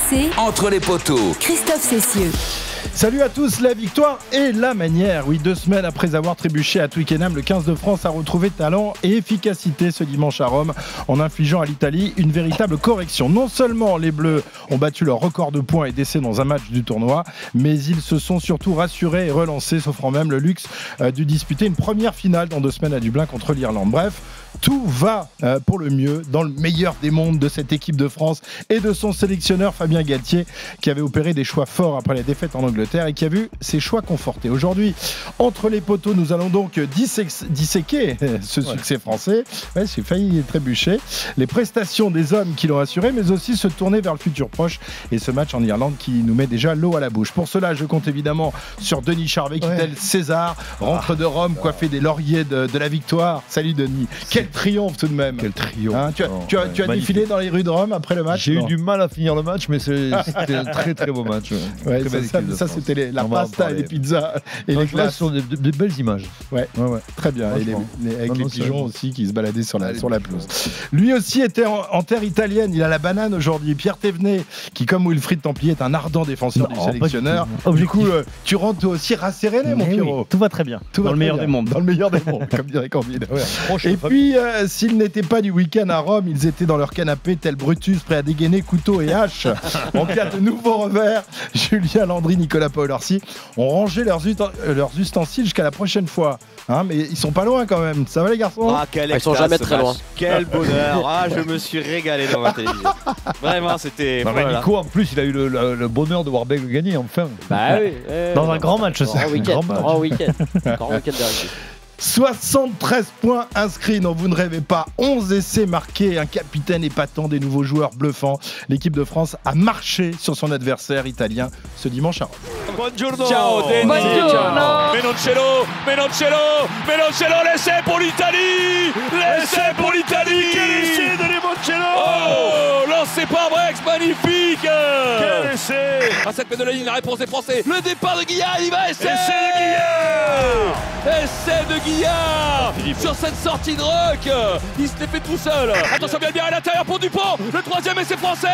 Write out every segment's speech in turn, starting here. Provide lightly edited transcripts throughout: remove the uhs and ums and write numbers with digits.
RMC, Entre les poteaux, Christophe Cessieux. Salut à tous, la victoire et la manière. Oui, 2 semaines après avoir trébuché à Twickenham, le 15 de France a retrouvé talent et efficacité ce dimanche à Rome en infligeant à l'Italie une véritable correction. Non seulement les Bleus ont battu leur record de points et d'essais dans un match du tournoi, mais ils se sont surtout rassurés et relancés, s'offrant même le luxe de disputer une première finale dans 2 semaines à Dublin contre l'Irlande. Bref, tout va pour le mieux dans le meilleur des mondes de cette équipe de France et de son sélectionneur Fabien Galtier, qui avait opéré des choix forts après la défaite en Angleterre et qui a vu ses choix confortés. Aujourd'hui, entre les poteaux, nous allons donc disséquer ce succès français. Ouais, j'ai failli trébucher. Les prestations des hommes qui l'ont assuré, mais aussi se tourner vers le futur proche et ce match en Irlande qui nous met déjà l'eau à la bouche. Pour cela, je compte évidemment sur Denis Charvet qui, tel César, rentre de Rome coiffé des lauriers de la victoire. Salut Denis. Quel triomphe tout de même. Quel triomphe. Hein, tu as défilé dans les rues de Rome après le match? J'ai eu du mal à finir le match, mais c'était un très très beau match. Ouais, ça c'était la pasta et les pizzas et les glaces. Ce sont des belles images. Ouais. Très bien. Et avec les pigeons aussi qui se baladaient sur la pelouse. Lui aussi était en terre italienne. Il a la banane aujourd'hui. Pierre Thévenet, qui comme Wilfried Templier est un ardent défenseur du sélectionneur. Du coup, tu rentres toi aussi rasséréné, mon Pierrot. Oui, tout va très bien. Dans le meilleur des mondes. Dans le meilleur des mondes, comme dirait Cambide. Et puis, s'ils n'étaient pas du week-end à Rome, ils étaient dans leur canapé, tel Brutus, prêts à dégainer couteau et hache. En cas de nouveau revers, Julien Landry, Nicolas Paul-Orsi ont rangé leurs ustensiles jusqu'à la prochaine fois. Hein, mais ils sont pas loin quand même. Ça va les garçons? Ils sont jamais très loin. Quel bonheur. Je me suis régalé dans ma télévision. Vraiment, c'était... Nico, en plus, il a eu le bonheur de voir Bègle gagner, enfin. Bah oui. Dans un grand match aussi. Grand week-end de rugby. 73 points inscrits, non vous ne rêvez pas, 11 essais marqués, un capitaine épatant, des nouveaux joueurs bluffants. L'équipe de France a marché sur son adversaire italien ce dimanche à Rome. Buongiorno. Ciao Denis. Buongiorno. Menoncello, l'essai pour l'Italie. L'essai pour l'Italie. Quel essai de Limoncello. Oh, lancé par Brex, magnifique. Quel essai. À 7 mètres de la ligne, la réponse des Français. Le départ de Guillard, il va essai. Essai de Guillard. Essai de Guillard sur cette sortie de rock. Il se l'est fait tout seul. Attention bien à l'intérieur pour Dupont. Le troisième essai français.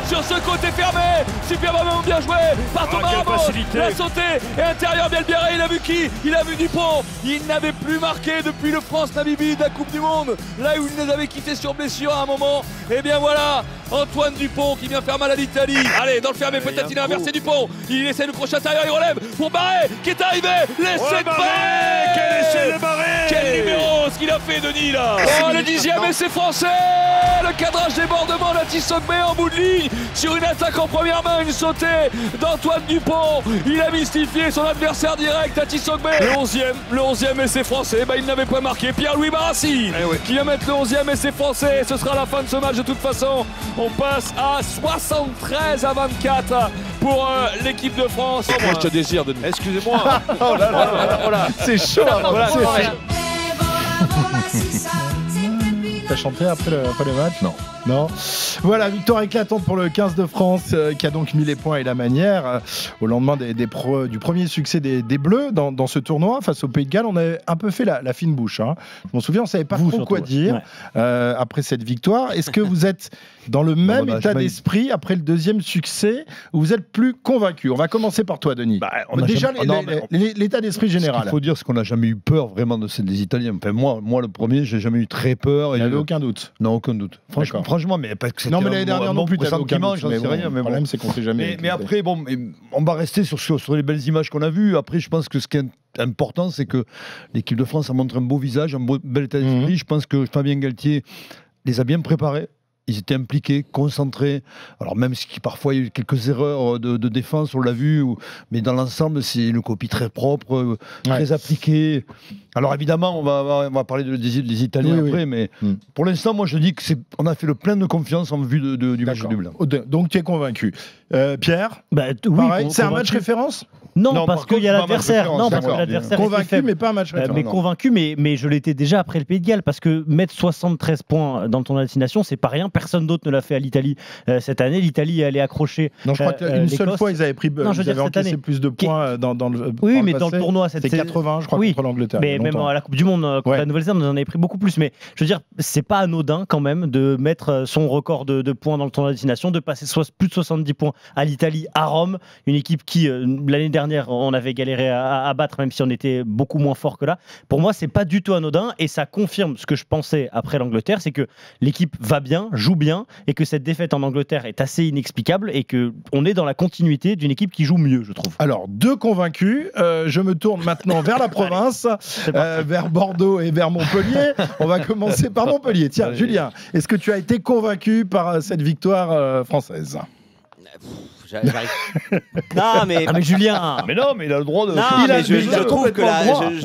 Sur ce côté fermé, superbement bien joué par Thomas Ramos. La sauté et intérieur Bielbiaré, il a vu qui? Il a vu Dupont. Il n'avait plus marqué depuis le France-Namibie de la Coupe du Monde, là où il les avait quittés sur blessure à un moment. Et bien voilà, Antoine Dupont qui vient faire mal à l'Italie. Allez, dans le fermé, peut-être il a inversé Dupont. Il essaie le crochet intérieur, il relève pour Barré qui est arrivé. L'essai de Barré. Quel essai de Barré. Quel numéro ce qu'il a fait Denis là. Oh, le 10e essai français. Le cadrage débordement d'Atisogbe en bout de ligne sur une attaque en première main, une sautée d'Antoine Dupont. Il a mystifié son adversaire direct, Atisogbe. Le 11e essai français, il n'avait pas marqué. Pierre-Louis Barassi qui va mettre le 11e essai français. Ce sera la fin de ce match de toute façon. On passe à 73 à 24 pour l'équipe de France. Moi je te désire Denis. Excusez-moi. Oh là, c'est chaud. T'as chanté après le match? Non. Voilà, victoire éclatante pour le 15 de France qui a donc mis les points et la manière. Au lendemain du premier succès des Bleus dans ce tournoi face au Pays de Galles, on avait un peu fait la fine bouche. Hein. Je m'en souviens, on ne savait pas trop quoi dire après cette victoire. Est-ce que vous êtes dans le même état d'esprit après le deuxième succès ou vous êtes plus convaincu? On va commencer par toi, Denis. Déjà, l'état d'esprit général. Ce qu'il faut dire, c'est qu'on n'a jamais eu peur vraiment des Italiens. Enfin, moi, le premier, j'ai jamais eu très peur. Il n'y avait aucun doute. Non, aucun doute. Franchement, mais parce que c'était l'année dernière non plus, j'en sais rien. Le problème, c'est qu'on ne sait jamais. Mais après, on va rester sur les belles images qu'on a vues. Après, je pense que ce qui est important, c'est que l'équipe de France a montré un beau visage, un bel état d'esprit. Je pense que Fabien Galtier les a bien préparés. Ils étaient impliqués, concentrés. Alors même si parfois il y a eu quelques erreurs de défense, on l'a vu, mais dans l'ensemble, c'est une copie très propre, très appliquée. Alors évidemment, on va parler des Italiens après, mais pour l'instant, moi je dis qu'on a fait le plein de confiance en vue du match de Dublin. Donc tu es convaincu. Pierre, pareil, c'est un match référence? Non, parce qu'il y a l'adversaire. Non, parce que d'accord. l'adversaire Convaincu, mais pas un match référence. mais convaincu, mais je l'étais déjà après le Pays de Galles, parce que mettre 73 points dans le tournoi de destination, c'est pas rien. Personne d'autre ne l'a fait à l'Italie cette année. L'Italie est allée accrocher. Non, je crois qu'une seule fois, ils avaient pris, Non, je veux ils avaient dire, cette encaissé année. plus de points dans le. Oui, mais le dans le passé. tournoi, C'était 80, je crois, contre l'Angleterre. Mais même à la Coupe du Monde, contre Ouais. la Nouvelle-Zélande, on en avait pris beaucoup plus. Mais je veux dire, c'est pas anodin quand même de mettre son record de points dans le tournoi de destination, de passer plus de 70 points à l'Italie, à Rome, une équipe qui, l'année dernière, on avait galéré à battre, même si on était beaucoup moins fort que là. Pour moi, c'est pas du tout anodin et ça confirme ce que je pensais après l'Angleterre, c'est que l'équipe va bien, joue bien et que cette défaite en Angleterre est assez inexplicable et qu'on est dans la continuité d'une équipe qui joue mieux, je trouve. Alors, 2 convaincus. Je me tourne maintenant vers la province, vers Bordeaux et vers Montpellier. On va commencer par Montpellier. Tiens, Julien, est-ce que tu as été convaincu par cette victoire française ? J'arrive. Non, mais. Ah, mais Julien Mais non, mais il a le droit de. Non, Il a mais je trouve que là.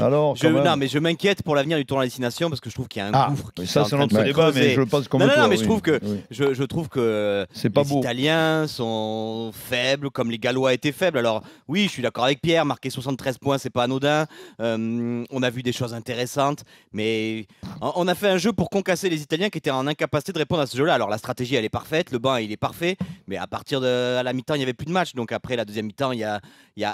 Alors, Non, mais je m'inquiète pour l'avenir du tournoi de destination parce que je trouve qu'il y a un gouffre. Mais qui ça, est en c'est train de notre se débat, creuser. mais je le pense comme Non, toi. mais oui. je trouve que, Oui. je trouve que C'est pas les beau. Italiens sont faibles, comme les Gallois étaient faibles. Alors, oui, je suis d'accord avec Pierre, marquer 73 points, c'est pas anodin. On a vu des choses intéressantes, mais on a fait un jeu pour concasser les Italiens qui étaient en incapacité de répondre à ce jeu-là. Alors, la stratégie, elle est parfaite, le banc, il est parfait, mais à partir de à la mi-temps, il n'y avait plus de match. Donc, après la deuxième mi-temps,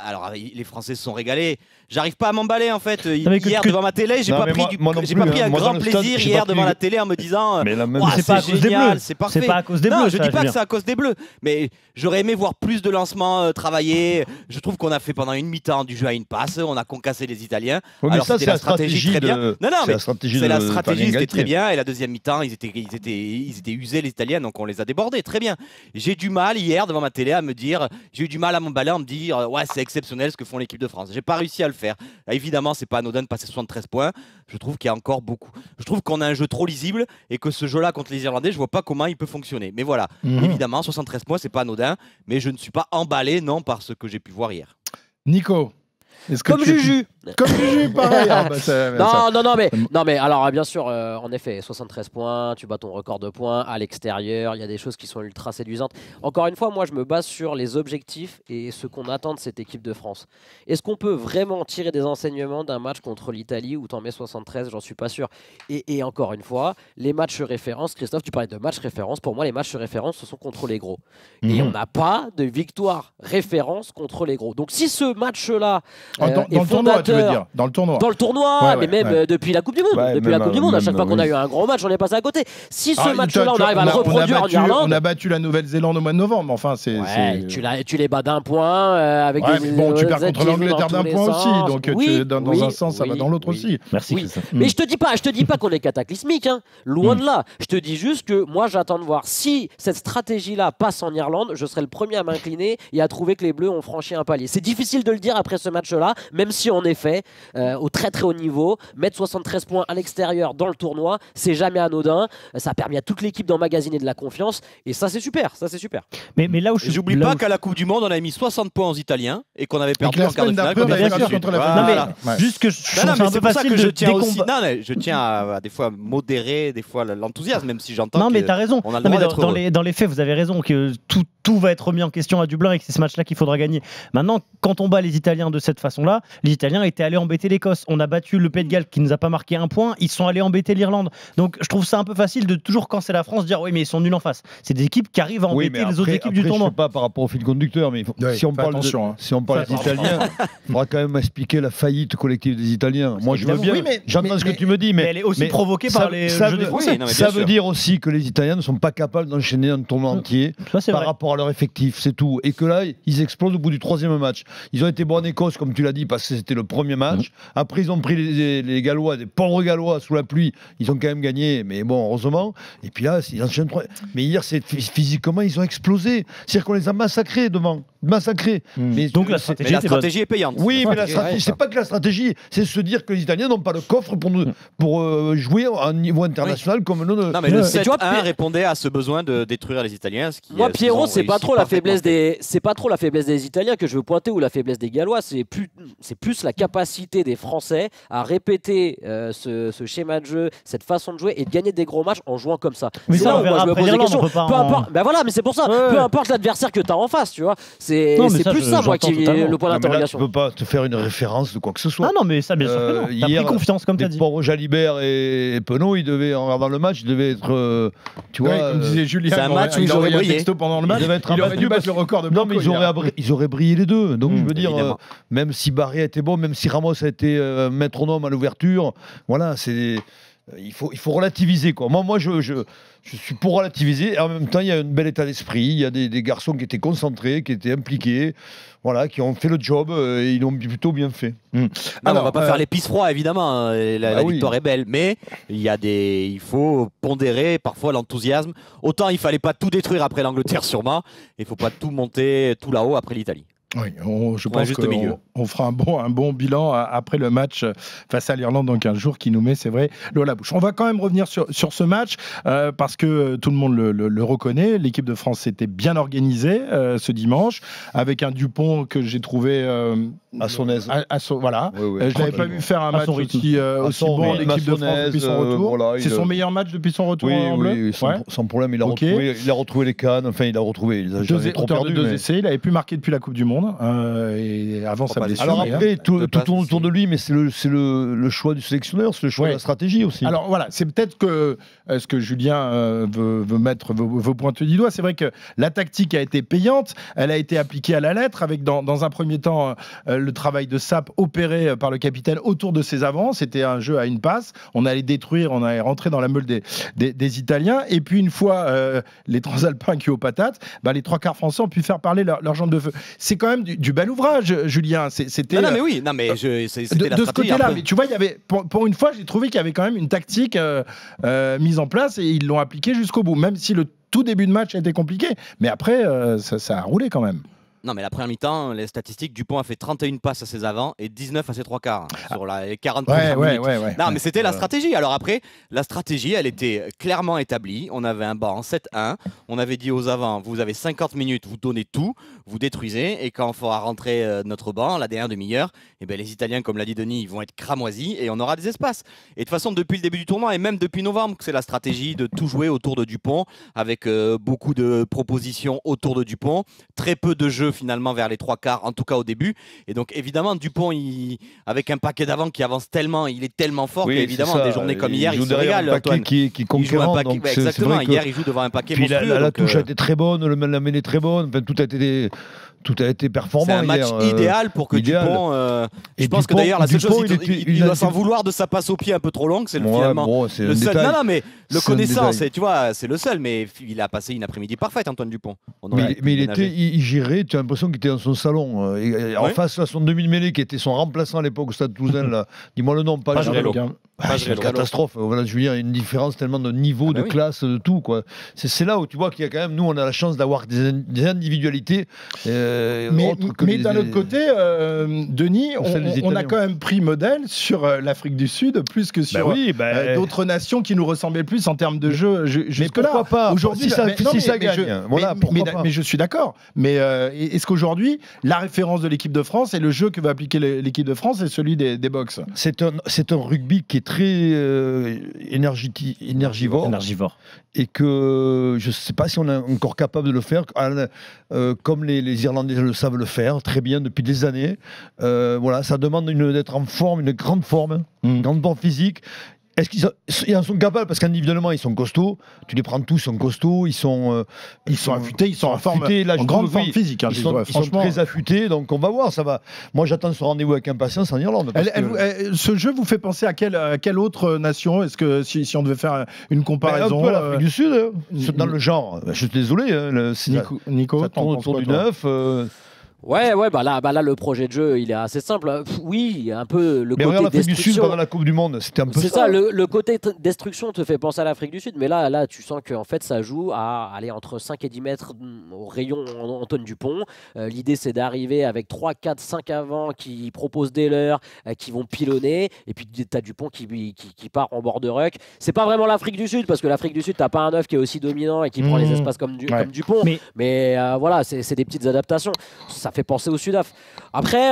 alors, les Français se sont régalés. J'arrive pas à m'emballer, en fait. Hier, devant ma télé, j'ai Non, pas mais pris, moi non j'ai plus, pas pris hein. un Moi, grand dans le stade, plaisir j'ai hier pas devant pris- la télé en me disant Mais la même- ouah, c'est pas à c'est cause des génial, Bleus. c'est parfait. C'est pas à cause des Non, Bleus, je ça, dis pas que Julien. c'est à cause des Bleus, mais j'aurais aimé voir plus de lancements travaillés. Je trouve qu'on a fait pendant une mi-temps du jeu à une passe, on a concassé les Italiens. Oui, mais Alors, ça, c'était c'est la stratégie très bien. Non, c'est mais la stratégie c'est de la stratégie, Fabien c'était très Galtier. bien. Et la deuxième mi-temps, ils étaient usés, les Italiens, donc on les a débordés. Très bien. J'ai du mal hier devant ma télé à me dire, j'ai eu du mal à m'emballer, à me dire, ouais, c'est exceptionnel ce que font l'équipe de France. J'ai pas réussi à le faire. Évidemment, c'est pas anodin de passer 73 points. Je trouve qu'il y a encore beaucoup. Je trouve qu'on a un jeu trop lisible et que ce jeu-là contre les Irlandais, je vois pas comment il peut fonctionner. Mais voilà, évidemment, 73 points, c'est pas anodin, mais je ne suis pas emballé, non, par ce que j'ai pu voir hier. Nico, est-ce que Comme tu es- Juju. Comme Juju, pareil. Ah, bah, Non, mais alors, bien sûr, en effet, 73 points, tu bats ton record de points à l'extérieur, il y a des choses qui sont ultra séduisantes. Encore une fois, moi, je me base sur les objectifs et ce qu'on attend de cette équipe de France. Est-ce qu'on peut vraiment tirer des enseignements d'un match contre l'Italie où t'en mets 73? J'en suis pas sûr. Et encore une fois, les matchs références, Christophe, tu parlais de matchs références. Pour moi, les matchs références, ce sont contre les gros. Et on n'a pas de victoire référence contre les gros. Donc, si ce match-là Ah, dans est le tournoi, tu veux fondateur- dire. Dans le tournoi. dans le tournoi, Ouais, mais même depuis la Coupe du Monde. Ouais, depuis la même, Coupe du Monde, à chaque même, fois qu'on a oui. eu un gros match, on est passé à côté. Si ce Ah, match-là, on tu vois, arrive à le reproduire en battu, Irlande, on a battu la Nouvelle-Zélande au mois de novembre. Enfin, c'est. ouais, tu les bats d'un point avec Ouais, des. mais bon, tu perds des contre qui vont l'Angleterre dans d'un tous les point aussi. sens. Donc, Oui, dans oui, un sens, ça va oui, dans l'autre oui. aussi. Merci, Oui. Christophe. Mais je te dis pas qu'on est cataclysmique, hein. Loin de là. Je te dis juste que moi j'attends de voir si cette stratégie-là passe en Irlande. Je serai le premier à m'incliner et à trouver que les Bleus ont franchi un palier. C'est difficile de le dire après ce match-là, même si en effet, au très très haut niveau, mettre 73 points à l'extérieur dans le tournoi, c'est jamais anodin. Ça a permis à toute l'équipe d'emmagasiner de la confiance et ça c'est super. Ça c'est super. Mais là où je Et suis. j'oublie là pas où- qu'à la Coupe du Monde, on avait mis 60 points aux Italiens et qu'on avait Et perdu que la en quart de semaine finale d'après, on contre avait la perdu Belgique. contre la Voilà. Finlande. Non, mais Ouais. juste que je Non, trouve non, c'est mais un c'est peu pour ça facile que je de tiens aussi. décombattre. Non, mais je tiens à des fois modérer des fois l'enthousiasme, même si j'entends. Non, mais que t'as raison. on a le Non, mais droit d'être dans heureux. les faits, vous avez raison que tout va être remis en question à Dublin et que c'est ce match-là qu'il faudra gagner. Maintenant, quand on bat les Italiens de cette façon-là, les Italiens étaient allés embêter l'Écosse. On a battu le Pays de Galles qui nous a pas marqué un point. Ils sont allés embêter l'Irlande. Donc, je trouve ça un peu facile de toujours quand c'est la France dire oui, mais ils sont nuls en face. C'est des équipes qui arrivent à Oui, embêter mais les autres équipes du je tournoi. sais pas par rapport au fil conducteur, mais Ouais, si on fais parle attention, hein. si on parle Fais des Italiens, il faudra quand même expliquer la faillite collective des Italiens. Moi, je veux Évidemment. bien. Oui, mais- J'entends ce que mais- tu me dis, Mais mais elle est aussi mais provoquée ça- par les ça jeux des veut- Français. Oui, non, mais ça bien veut sûr. dire aussi que les Italiens ne sont pas capables d'enchaîner un tournoi entier Ça, c'est par vrai. rapport à leur effectif, c'est tout. Et que là, ils explosent au bout du troisième match. Ils ont été bons en Écosse, comme tu l'as dit, parce que c'était le premier match. Après, ils ont pris les Gallois, des pauvres Gallois sous la pluie. Ils ont quand même gagné, mais bon, heureusement. Et puis là, ils enchaînent trois. Mais hier, physiquement, ils ont explosé. C'est-à-dire qu'on les a massacrés devant. Massacrés. Mais Donc la Mais stratégie, la c'est bonne. stratégie est payante. oui, mais la Ouais, stratégie, c'est pas que la stratégie, c'est se dire que les Italiens n'ont pas le coffre pour jouer à un niveau international comme nous. Non, mais le Mais tu vois, 7-1 répondait à ce besoin de détruire les Italiens. Ce qui, Moi, ce qu'ils Pierrot, ont c'est pas réussi trop la parfaitement. faiblesse des Italiens que je veux pointer ou la faiblesse des Gallois. C'est plus la capacité des Français à répéter ce schéma de jeu, cette façon de jouer et de gagner des gros matchs en jouant comme ça. Mais C'est ça, là on où verra moi je me après pose des l'Irlande, questions. on peut pas Peu en- importe. Ben voilà, mais c'est pour ça. Ouais, Peu ouais. importe l'adversaire que tu as en face, tu vois. c'est plus ça, moi, qui est le point d'interrogation. Tu ne peux pas te faire une référence de quoi que ce soit. Ah non, mais ça, bien sûr que non. T'as pris confiance, comme tu as dit. Pour Jalibert et Penaud, en regardant le match, ils devaient être. Tu vois, comme disait Julien, c'est un match où ils auraient brillé pendant le match. Il aurait dû battre le record de Blanco. Non, mais ils auraient brillé les deux. Donc je veux dire, même si Barry était bon, même si Ramos a été métronome à l'ouverture, voilà, c'est. Il faut relativiser, quoi. Moi je suis pour relativiser. Et en même temps, il y a un bel état d'esprit. Il y a des garçons qui étaient concentrés, qui étaient impliqués, voilà, qui ont fait le job et ils l'ont plutôt bien fait. Alors, on va pas faire les pisse froids, évidemment. La victoire est belle, mais il faut pondérer parfois l'enthousiasme. Autant il fallait pas tout détruire après l'Angleterre, sûrement. Il faut pas tout monter tout là-haut après l'Italie. Oui, je pense qu'on fera un bon bilan après le match face à l'Irlande dans 15 jours qui nous met, c'est vrai, l'eau à la bouche. On va quand même revenir sur ce match parce que tout le monde le reconnaît. L'équipe de France s'était bien organisée ce dimanche avec un Dupont que j'ai trouvé à son aise. Voilà. Oui, je l'avais pas vu faire un match aussi bon en équipe de France depuis son retour. Voilà, c'est son meilleur match depuis son retour en bleu. Sans problème. Il a retrouvé les cannes. Enfin, il a jamais trop perdu. 2 essais. Il avait plus marqué depuis la Coupe du Monde. Et avant sa blessure. Alors après, tout tourne autour de lui, mais c'est le choix du sélectionneur, c'est le choix de la stratégie aussi. Alors voilà, c'est peut-être que ce que Julien veut mettre, veut pointer du doigt. C'est vrai que la tactique a été payante, elle a été appliquée à la lettre, avec dans un premier temps le travail de sape opéré par le capitaine autour de ses avants. C'était un jeu à une passe. On allait détruire, on allait rentrer dans la meule des Italiens. Et puis une fois les Transalpins qui aux patates, les 3/4 français ont pu faire parler leur jambe de feu. C'est quand même du bel ouvrage, Julien. C'était non mais oui, c'était de ce côté-là. Mais tu vois, il y avait pour une fois, j'ai trouvé qu'il y avait quand même une tactique mise en place et ils l'ont appliquée jusqu'au bout, même si le tout début de match a été compliqué. Mais après, ça a roulé quand même. Non, mais la première mi-temps, les statistiques, Dupont a fait 31 passes à ses avants et 19 à ses 3/4 sur les 40 premières minutes. Non, mais c'était la stratégie. Alors après, la stratégie, elle était clairement établie. On avait un banc en 7-1. On avait dit aux avants, vous avez 50 minutes, vous donnez tout, vous détruisez. Et quand on fera rentrer notre banc, la dernière demi-heure, les Italiens, comme l'a dit Denis, ils vont être cramoisis et on aura des espaces. Et de toute façon, depuis le début du tournoi et même depuis novembre, c'est la stratégie de tout jouer autour de Dupont avec beaucoup de propositions autour de Dupont. Très peu de jeux finalement vers les 3/4, en tout cas au début. Et donc évidemment Dupont, avec un paquet d'avant qui avance tellement, il est tellement fort qu'évidemment des journées comme hier, il se régale. Un paquet qui est conquérant. Exactement, hier il joue devant un paquet monstrueux. La touche a été très bonne, la mêlée très bonne, enfin, tout a été performant. C'est un match idéal pour que Dupont. Je pense que d'ailleurs la seule chose, il doit s'en vouloir de sa passe au pied un peu trop longue, c'est finalement le seul. Non, mais le connaissant, tu vois, c'est le seul. Mais il a passé une après-midi parfaite, Antoine Dupont. Mais il gérait. Tu as l'impression qu'il était dans son salon. En face à son demi-mêlée qui était son remplaçant à l'époque au Stade Toulousain. Dis-moi le nom, pas Pagerello. C'est une catastrophe. Voilà, je veux dire, une différence tellement de niveau, de classe, de tout, quoi. C'est là où tu vois qu'il y a quand même, nous, on a la chance d'avoir des individualités. Mais d'un autre côté, Denis, on a quand même pris modèle sur l'Afrique du Sud plus que sur d'autres nations qui nous ressemblaient plus en termes de jeu jusque-là. Pourquoi pas aujourd'hui, si ça gagne. Mais je suis d'accord. Mais est-ce qu'aujourd'hui, la référence de l'équipe de France et le jeu que va appliquer l'équipe de France est celui des box? C'est un rugby qui est très énergivore. Et que je ne sais pas si on est encore capable de le faire, comme les Irlandais le savent le faire très bien depuis des années. Voilà, ça demande d'être en forme, une grande forme physique. Est-ce qu'ils en sont capables? Parce qu'individuellement, ils sont costauds. Tu les prends tous, ils sont costauds. Ils sont affûtés, ils sont en forme, en grande forme physique. Ils sont très affûtés, donc on va voir. Ça va. Moi, j'attends ce rendez-vous avec impatience en Irlande. Ce jeu vous fait penser à quelle autre nation? Est-ce que si on devait faire une comparaison? Un peu l'Afrique du Sud, dans le genre. Je suis désolé. Nico, ça tourne autour du 9. Ouais, là, le projet de jeu, il est assez simple. Oui, un peu le côté l'Afrique du Sud destruction. pendant la Coupe du Monde, c'était un peu C'est ça, le côté destruction te fait penser à l'Afrique du Sud, mais là, tu sens qu'en fait, ça joue à aller entre 5 et 10 mètres au rayon Antoine Dupont. L'idée, c'est d'arriver avec 3, 4, 5 avants qui proposent des leurs, qui vont pilonner, et puis tu as Dupont qui part en bord de ruck. C'est pas vraiment l'Afrique du Sud, parce que l'Afrique du Sud, t'as pas un œuf qui est aussi dominant et qui prend les espaces comme Dupont, mais voilà, c'est des petites adaptations. Ça fait penser au Sudaf. Après,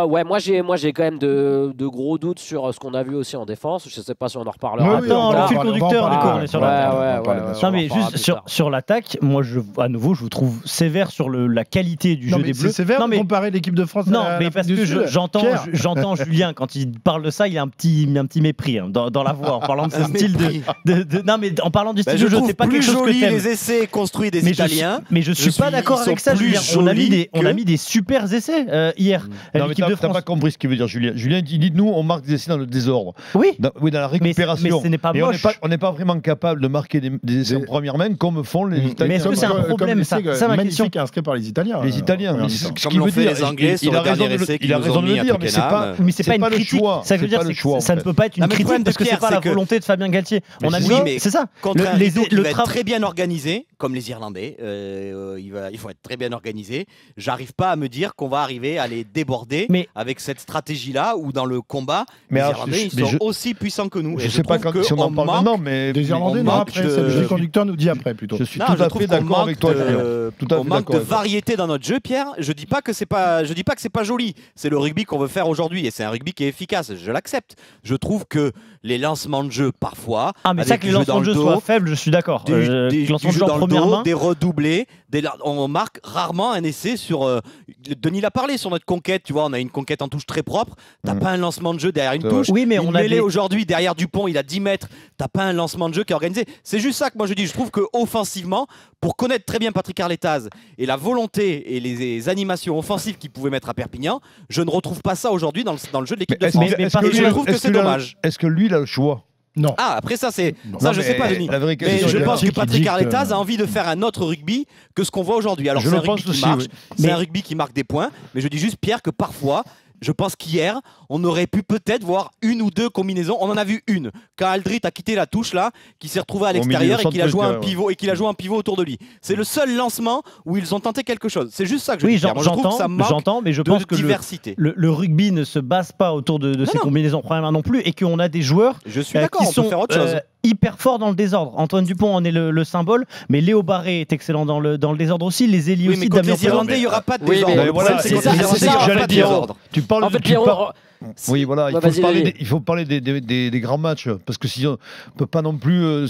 ouais, moi j'ai quand même de gros doutes sur ce qu'on a vu aussi en défense. Je sais pas si on en reparlera. Attends, le fil conducteur, Nico, on est sur l'attaque. Non, mais juste sur l'attaque, moi, à nouveau, je vous trouve sévère sur la qualité du jeu des Bleus. C'est sévère de comparer l'équipe de France. Non, mais parce que j'entends Julien quand il parle de ça, il y a un petit mépris dans la voix en parlant de ce style de. Non, mais en parlant du style de jeu, c'est pas quelque chose que t'aimes. Les essais construits des Italiens. Mais je suis pas d'accord avec ça, Julien. On a mis des super essais hier. Non, mais t'as pas compris ce qu'il veut dire, Julien. Julien, il dit nous, on marque des essais dans le désordre. Oui. Dans la récupération. Mais ce n'est pas moche. On n'est pas vraiment capable de marquer des essais en première main comme font les Italiens. Mais est-ce que c'est un problème, ça ma question. Inscrit par les Italiens. Les Italiens. Comme l'ont fait les Anglais sur le dernier essai qu'ils nous ont mis à Twickenham. Mais c'est pas une critique. Ça veut dire que ça ne peut pas être une critique parce que c'est pas la volonté de Fabien Galtier. On a dit, c'est ça. Contre un rideau qui va être très bien organisé, comme les Irlandais, il faut être très bien organisé. J'arrive pas à me dire qu'on va arriver à les déborder avec cette stratégie-là ou dans le combat. Les Irlandais, ils sont aussi puissants que nous. Je sais pas si on en parle maintenant, mais les Irlandais, non, après, le conducteur nous dit après plutôt. Je suis tout à fait d'accord avec toi. On manque de variété dans notre jeu, Pierre. Je dis pas que c'est pas joli. C'est le rugby qu'on veut faire aujourd'hui et c'est un rugby qui est efficace. Je l'accepte. Je trouve que les lancements de jeu parfois. Ah, mais ça que les lancements de jeu soient faibles, je suis d'accord. Des jeux dans le dos, des redoublés. On marque rarement un essai sur. Denis l'a parlé sur notre conquête. Tu vois, on a une conquête en touche très propre. T'as pas un lancement de jeu derrière une touche. Oui, mais on a mêlée aujourd'hui derrière Dupont, il a 10 mètres. T'as pas un lancement de jeu qui est organisé. C'est juste ça que moi je dis. Je trouve que offensivement, pour connaître très bien Patrick Arletaz et la volonté et les animations offensives qu'il pouvait mettre à Perpignan, je ne retrouve pas ça aujourd'hui dans le jeu de l'équipe de France. Et je trouve que c'est dommage. Est-ce que lui, il a le choix? Non. Ah, après ça, je sais pas, Denis. Mais je pense que Patrick Arletaz a envie de faire un autre rugby que ce qu'on voit aujourd'hui. Alors, c'est un rugby qui marche, c'est un rugby qui marque des points, mais je dis juste, Pierre, que parfois, je pense qu'hier, on aurait pu peut-être voir une ou deux combinaisons. On en a vu une. Quand Aldrit a quitté la touche là, qui s'est retrouvé à l'extérieur et qu'il a joué un pivot autour de lui. C'est le seul lancement où ils ont tenté quelque chose. C'est juste ça que je dis. Moi, je trouve que ça manque mais je pense que diversité. Le rugby ne se base pas autour de ces combinaisons première main non plus et qu'on a des joueurs qui sont hyper forts dans le désordre. Antoine Dupont en est le symbole, mais Léo Barré est excellent dans le désordre aussi. Les ailiers aussi. Mais contre les Irlandais, il n'y aura pas de désordre. C'est ça que j'allais dire. Tu parles oui, voilà, il faut parler des grands matchs, parce que si on ne peut pas non plus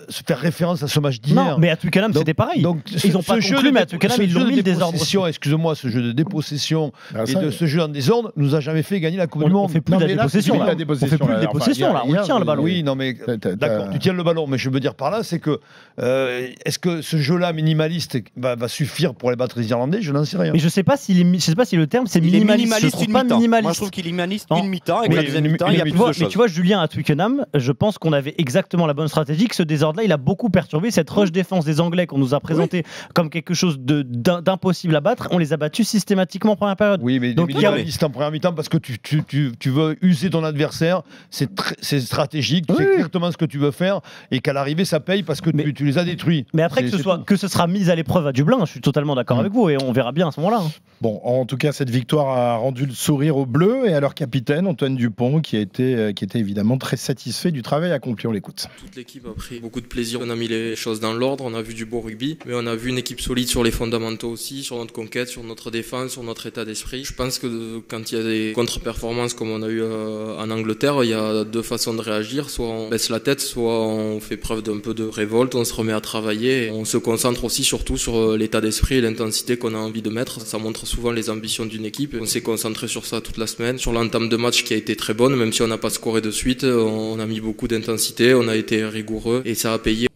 se faire référence à ce match d'hier. Non, mais à Twickenham, c'était pareil. Donc, ils n'ont pas conclu, mais à Twickenham, ils l'ont mis le désordre. Excuse-moi, ce jeu de dépossession ce jeu en désordre nous a jamais fait gagner la Coupe du Monde. On fait plus de la dépossession. On fait plus de dépossession, là. On tient le ballon. Oui, non, mais d'accord, tu tiens le ballon, mais je veux dire par là, c'est que est-ce que ce jeu-là minimaliste va suffire pour les battre les Irlandais? Je n'en sais rien. Mais je sais pas si le terme c'est minimaliste. Une mi-temps. Moi, je trouve qu'il est minimaliste une mi-temps. Avec la deuxième mi-temps, il y a plus de choses. Mais tu vois, Julien, à Twickenham, je pense qu'on avait exactement la bonne stratégie, que ce désordre-là, il a beaucoup perturbé cette rush défense des Anglais qu'on nous a présenté comme quelque chose d'impossible à battre. On les a battus systématiquement en première période. Oui, mais minimaliste en première mi-temps parce que tu veux user ton adversaire, c'est stratégique, tu sais exactement ce que tu veux faire et qu'à l'arrivée ça paye parce que tu les as détruits. Mais après que ce sera mis à l'épreuve à Dublin, je suis totalement d'accord avec vous et on verra bien à ce moment-là. Bon, en tout cas, cette victoire a rendu le sourire aux Bleus et à leur capitaine, Antoine Dupont, qui était évidemment très satisfait du travail accompli. On l'écoute. Toute l'équipe a pris beaucoup de plaisir. On a mis les choses dans l'ordre, on a vu du beau rugby, mais on a vu une équipe solide sur les fondamentaux aussi, sur notre conquête, sur notre défense, sur notre état d'esprit. Je pense que quand il y a des contre-performances comme on a eu en Angleterre, il y a deux façons de réagir. Soit on baisse la tête, soit on fait preuve d'un peu de révolte, on se remet à travailler. On se concentre aussi surtout sur l'état d'esprit et l'intensité qu'on a envie de mettre. Ça montre souvent les ambitions d'une équipe. On s'est concentré sur ça toute la semaine, sur l'entame de match qui a été très bonne, même si on n'a pas scoré de suite. On a mis beaucoup d'intensité, on a été rigoureux et ça a payé.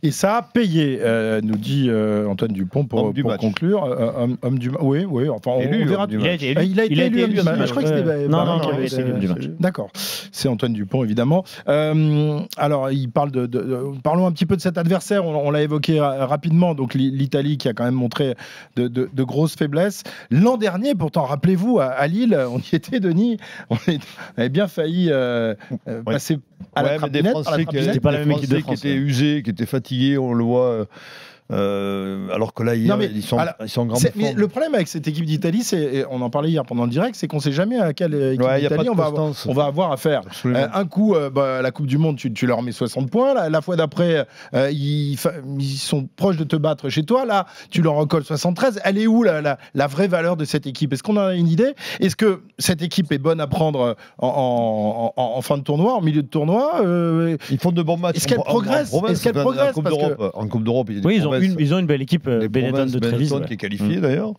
Et ça a payé, nous dit Antoine Dupont pour conclure. Homme du match. Oui, enfin, on verra. Il a été élu homme du match. Je crois que c'était Barry qui avait été élu homme du match. D'accord. C'est Antoine Dupont, évidemment. Alors, il parle parlons un petit peu de cet adversaire. On l'a évoqué rapidement. Donc, l'Italie qui a quand même montré de grosses faiblesses. L'an dernier, pourtant, rappelez-vous, à Lille, on y était, Denis. On avait bien failli passer à la trapinette. C'était pas la même équipe de France, qui était usé, qui était fatigué. On le voit Alors que là, hier, ils sont en grande forme. Mais le problème avec cette équipe d'Italie, on en parlait hier pendant le direct, c'est qu'on ne sait jamais à quelle équipe d'Italie on va avoir affaire. Un coup, la Coupe du Monde, tu leur mets 60 points. La fois d'après, ils sont proches de te battre chez toi. Là, tu leur recolles 73. Elle est où la vraie valeur de cette équipe? Est-ce qu'on a une idée? Est-ce que cette équipe est bonne à prendre en fin de tournoi, en milieu de tournoi? Ils font de bons matchs. Est-ce qu'elle progresse? En Coupe d'Europe, ils ont une belle équipe. Benetton de Trévise, qui est qualifié d'ailleurs.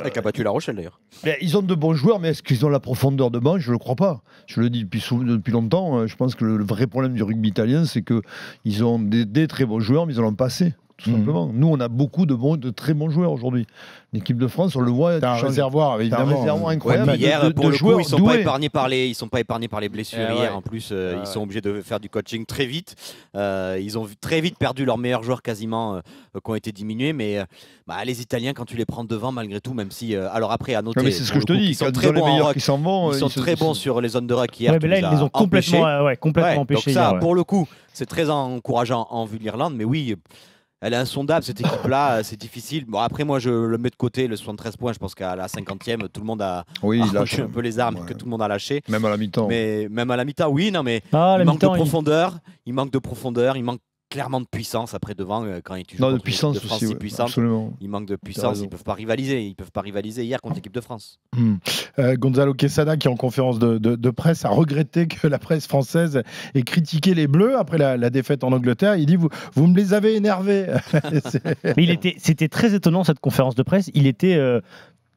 Et qui a battu La Rochelle d'ailleurs. Ils ont de bons joueurs, mais est-ce qu'ils ont la profondeur de banc? Je ne le crois pas. Je le dis depuis longtemps. Je pense que le vrai problème du rugby italien, c'est qu'ils ont des très bons joueurs, mais ils n'en ont pas assez. Tout simplement. Nous, on a beaucoup de très bons joueurs aujourd'hui. L'équipe de France, on le voit. T'as un réservoir, évidemment. Un réservoir incroyable. Ouais, hier, pour le coup, ils sont pas épargnés par les blessures hier. Ouais. En plus, ils sont obligés de faire du coaching très vite. Ils ont très vite perdu leurs meilleurs joueurs quasiment, qui ont été diminués. Mais les Italiens, quand tu les prends devant, malgré tout, même si. Alors après, à noter. Mais c'est ce que je te dis. Ils sont très bons en ruck. Ils sont très bons sur les zones de ruck hier. Ouais, mais là, ils les ont complètement empêchés. Donc ça, pour le coup, c'est très encourageant en vue de l'Irlande. Mais oui. Elle est insondable cette équipe-là, c'est difficile. Bon, après, moi je le mets de côté, le 73 points. Je pense qu'à la 50e, tout le monde a lâché un peu les armes, que tout le monde a lâché. Même à la mi-temps. Mais même à la mi-temps, oui, non, mais il manque de profondeur, il manque clairement de puissance après devant quand tu joues contre puissance l'équipe de France aussi, si puissante. Absolument. Il manque de puissance, ils peuvent pas rivaliser hier contre l'équipe de France. Gonzalo Quesada, qui en conférence de presse a regretté que la presse française ait critiqué les Bleus après la défaite en Angleterre. Il dit vous me les avez énervés. Mais c'était très étonnant cette conférence de presse. Il était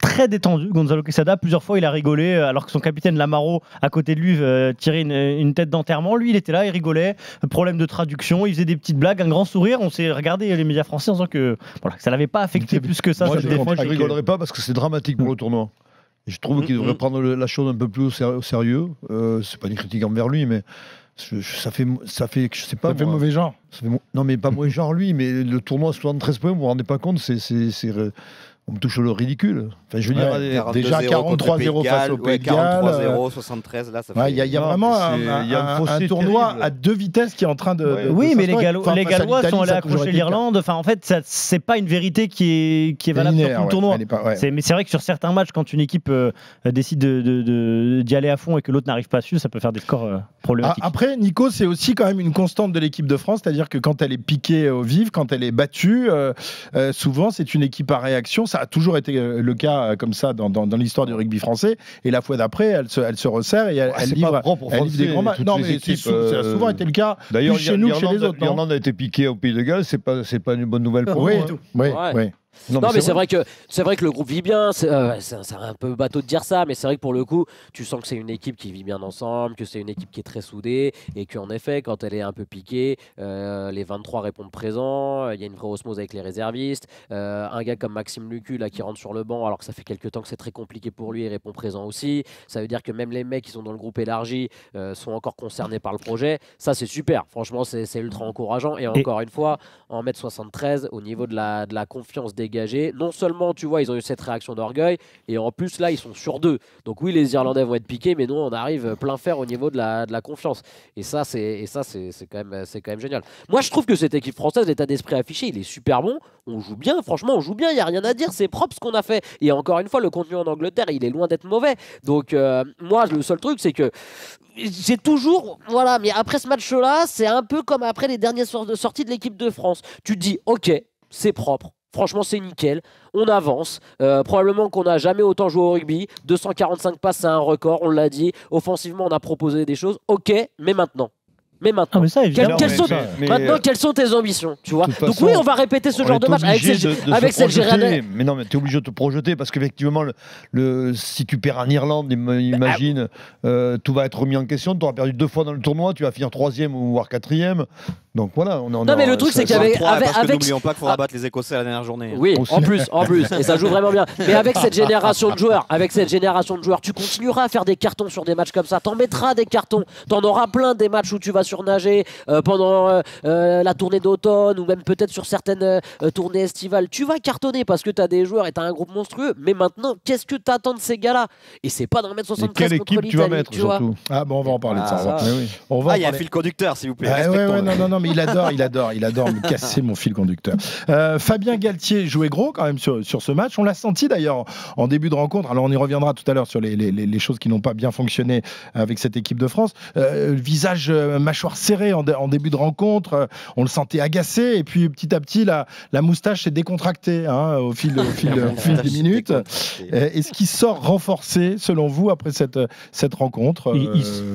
très détendu, Gonzalo Quesada. Plusieurs fois, il a rigolé, alors que son capitaine Lamaro, à côté de lui, tirait une tête d'enterrement. Lui, il était là, il rigolait. Problème de traduction, il faisait des petites blagues, un grand sourire. On s'est regardé les médias français en disant que ça l'avait pas affecté plus que ça. Moi, je ne rigolerais pas parce que c'est dramatique pour le tournoi. Et je trouve qu'il devrait prendre la chose un peu plus au sérieux. C'est pas une critique envers lui, mais ça fait je sais pas. Ça fait mauvais genre. Non, mais pas mauvais genre lui, mais le tournoi 73 points, vous vous rendez pas compte, on me touche le ridicule. Enfin, je veux dire, déjà 43-0 face au Pays de Galles. 43-0, 73, là, ça fait. Il y a vraiment un tournoi à deux vitesses qui est en train de. Oui, mais les Gallois sont allés accrocher l'Irlande. Enfin, en fait, c'est pas une vérité qui est valable sur tout le tournoi. Mais c'est vrai que sur certains matchs, quand une équipe décide d'y aller à fond et que l'autre n'arrive pas dessus, ça peut faire des scores problématiques. Après, Nico, c'est aussi quand même une constante de l'équipe de France, c'est-à-dire que quand elle est piquée au vif, quand elle est battue, souvent c'est une équipe à réaction. Ça a toujours été le cas comme ça dans l'histoire du rugby français. Et la fois d'après, elle se resserre et elle livre des grands matchs. Non, mais ça a souvent été le cas. D'ailleurs, chez nous que chez les autres. L'Irlande a été piquée au Pays de Galles, c'est pas une bonne nouvelle pour nous. Oui. Non, mais c'est vrai que le groupe vit bien. C'est un peu bateau de dire ça, mais c'est vrai que pour le coup, tu sens que c'est une équipe qui vit bien ensemble, que c'est une équipe qui est très soudée, et qu'en effet, quand elle est un peu piquée, les 23 répondent présents. Il y a une vraie osmose avec les réservistes. Un gars comme Maxime Lucu là qui rentre sur le banc, alors que ça fait quelques temps que c'est très compliqué pour lui, il répond présent aussi. Ça veut dire que même les mecs qui sont dans le groupe élargi sont encore concernés par le projet. Ça, c'est super. Franchement, c'est ultra encourageant. Et encore une fois, en mettre 73 au niveau de la confiance dégagée. Non seulement, tu vois, ils ont eu cette réaction d'orgueil, et en plus, là, ils sont sur 2. Donc oui, les Irlandais vont être piqués, mais nous, on arrive plein fer au niveau de la confiance. Et ça, c'est quand même génial. Moi, je trouve que cette équipe française, l'état d'esprit affiché, il est super bon. On joue bien, franchement, on joue bien. Il n'y a rien à dire. C'est propre ce qu'on a fait. Et encore une fois, le contenu en Angleterre, il est loin d'être mauvais. Donc moi, le seul truc, c'est que j'ai toujours, voilà, mais après ce match-là, c'est un peu comme après les dernières sorties de l'équipe de France. Tu te dis, ok, c'est propre. Franchement, c'est nickel. On avance. Probablement qu'on n'a jamais autant joué au rugby. 245 passes, c'est un record, on l'a dit. Offensivement, on a proposé des choses. Ok, mais maintenant. Maintenant, quelles sont tes ambitions, tu vois? Donc oui, on va répéter ce genre de match avec cette Girardin. Mais non, mais tu es obligé de te projeter parce qu'effectivement, si tu perds en Irlande, imagine, tout va être remis en question. Tu auras perdu 2 fois dans le tournoi, tu vas finir 3e ou voire 4e. Donc voilà, non, mais le truc, c'est qu'avec. N'oublions pas qu'il faudra battre les Écossais à la dernière journée. Oui, en plus, et ça joue vraiment bien. Mais avec cette génération de joueurs, tu continueras à faire des cartons sur des matchs comme ça. T'en mettras des cartons. T'en auras plein des matchs où tu vas surnager pendant la tournée d'automne ou même peut-être sur certaines tournées estivales, tu vas cartonner parce que tu as des joueurs et tu as un groupe monstrueux. Mais maintenant, qu'est-ce que tu attends de ces gars-là? Et c'est pas dans le mètre 73 quelle contre équipe l'Italie. tu vas mettre surtout? Ah bon, on va en parler de ça. ça. On va en Il y a un parler. fil conducteur, s'il vous plaît. Non, mais il adore me casser mon fil conducteur. Fabien Galtier jouait gros quand même sur ce match. On l'a senti d'ailleurs en début de rencontre. Alors on y reviendra tout à l'heure sur les choses qui n'ont pas bien fonctionné avec cette équipe de France. Visage mâchoire serrée en début de rencontre. On le sentait agacé et puis petit à petit la moustache s'est décontractée au fil des minutes. Est-ce qu'il sort renforcé selon vous après cette rencontre?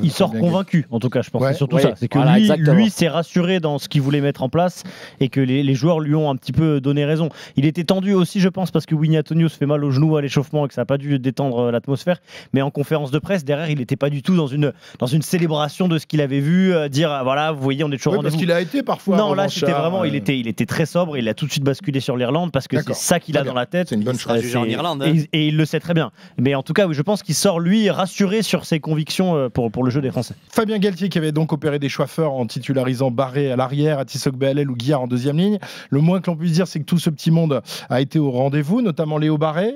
Il sort convaincu, en tout cas, je pense. Ouais. C'est surtout Ouais. ça. C'est que Voilà, lui s'est rassuré dans ce qu'il voulait mettre en place et que les joueurs lui ont un petit peu donné raison. Il était tendu aussi, je pense, parce que Winnie Antonio se fait mal au genou à l'échauffement et que ça n'a pas dû détendre l'atmosphère. Mais en conférence de presse, derrière, il n'était pas du tout dans une célébration de ce qu'il avait vu, dire voilà, vous voyez, on est toujours Oui, au parce rendez-vous. qu'il a été parfois. Non, là, c'était revanchard, vraiment, il était très sobre. Il a tout de suite basculé sur l'Irlande parce que c'est D'accord. ça qu'il a Très dans bien. la tête. C'est une bonne Il sera chose. jugé en Irlande. Et il le sait très bien. Mais en tout cas, oui, je pense qu'il sort, lui, rassuré sur ses convictions pour le jeu des Français. Fabien Galtier qui avait donc opéré des choix forts en titularisant Barré à l'arrière, Atisok Behalel ou Guillard en deuxième ligne. Le moins que l'on puisse dire, c'est que tout ce petit monde a été au rendez-vous, notamment Léo Barré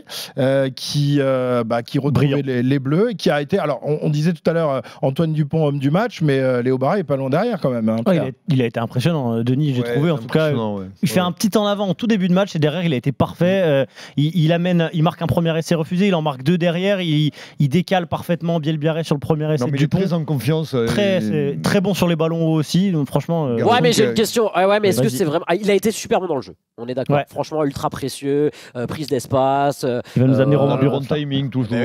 qui retrouvait les Bleus et qui a été. Alors, on disait tout à l'heure Antoine Dupont homme du match, mais Léo Barré est pas loin derrière quand même. Il a été impressionnant, Denis, j'ai trouvé. En tout cas, il fait un petit en avant en tout début de match et derrière, il a été parfait. Il marque un premier essai refusé, il en marque 2 derrière. Il décale parfaitement Bielbiarré sur le premier essai. Il est très en confiance. Très bon sur les ballons aussi. Donc, franchement. Ouais, mais j'ai une question. Mais est-ce que Vas-y. c'est vraiment. Il a été super bon dans le jeu. On est d'accord. Ouais. Franchement, ultra précieux, prise d'espace. Il va nous amener Romain Dans le Bureau. bon timing, toujours. Non,